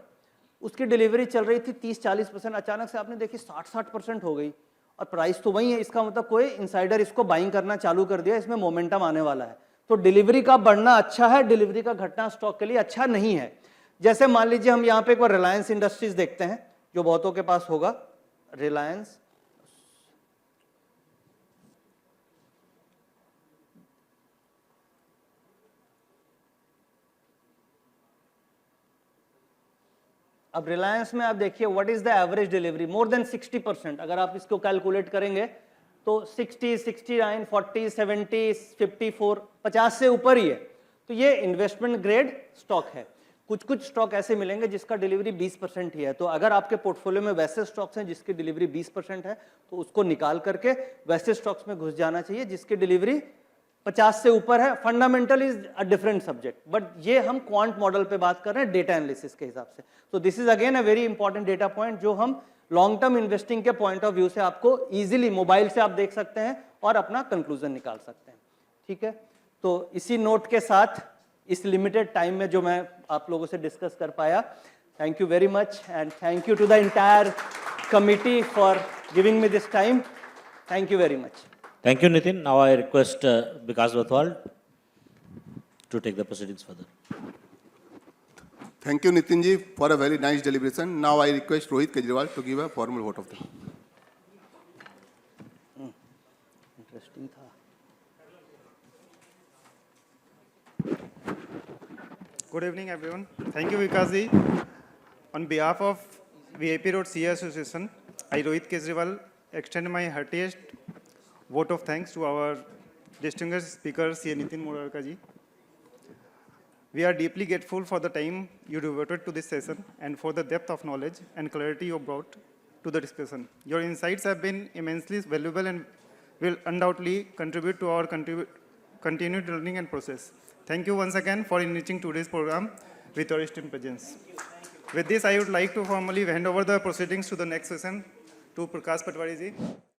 उसकी डिलीवरी चल रही थी 30-40%, अचानक से आपने देखी 60-60% हो गई और प्राइस तो वही है, इसका मतलब कोई इनसाइडर इसको बाइंग करना चालू कर दिया, इसमें मोमेंटम आने वाला है। तो डिलीवरी का बढ़ना अच्छा है, डिलीवरी का घटना स्टॉक के लिए अच्छा नहीं है। जैसे मान लीजिए हम यहाँ पे एक बार रिलायंस इंडस्ट्रीज देखते हैं, जो बहुतों के पास होगा, रिलायंस अब रिलायंस में आप देखिए what is the average delivery, more than 60%। अगर आप इसको कैलकुलेट करेंगे तो 60, 69, 40, 70, 54, 50 से ऊपर ही है। तो ये इन्वेस्टमेंट ग्रेड स्टॉक है। कुछ कुछ स्टॉक ऐसे मिलेंगे जिसका डिलीवरी 20% ही है। तो अगर आपके पोर्टफोलियो में वैसे स्टॉक्स हैं जिसकी डिलीवरी 20% है तो उसको निकाल करके वैसे स्टॉक्स में घुस जाना चाहिए जिसकी डिलीवरी 50 से ऊपर है। Fundamental is a different subject, but ये हम क्वांट मॉडल पे बात कर रहे हैं डेटा एनालिसिस के हिसाब से। तो this is again a very important data point जो हम लॉन्ग टर्म इन्वेस्टिंग के पॉइंट ऑफ व्यू से आपको इजीली मोबाइल से आप देख सकते हैं और अपना कंक्लूजन निकाल सकते हैं। ठीक है, तो इसी नोट के साथ इस लिमिटेड टाइम में जो मैं आप लोगों से डिस्कस कर पाया, thank you very much and thank you to the entire committee for giving me this time. Thank you very much.
Thank you, Nitin. Now I request Vikas Bathwal to take the proceedings further.
Thank you, Nitin ji, for a very nice deliberation. Now I request Rohit Kejriwal to give a formal vote of the.
Interesting था।
Good evening, everyone. Thank you, Vikas ji. On behalf of VIP Road CA Association, I, Rohit Kejriwal, extend my heartiest vote of thanks to our distinguished speaker, C. Nitin Morarka ji. We are deeply grateful for the time you devoted to this session and for the depth of knowledge and clarity you brought to the discussion. Your insights have been immensely valuable and will undoubtedly contribute to our continued learning and process. Thank you once again for enriching today's program with your esteemed presence. With this, I would like to formally hand over the proceedings to the next session to Prakash Patwari ji.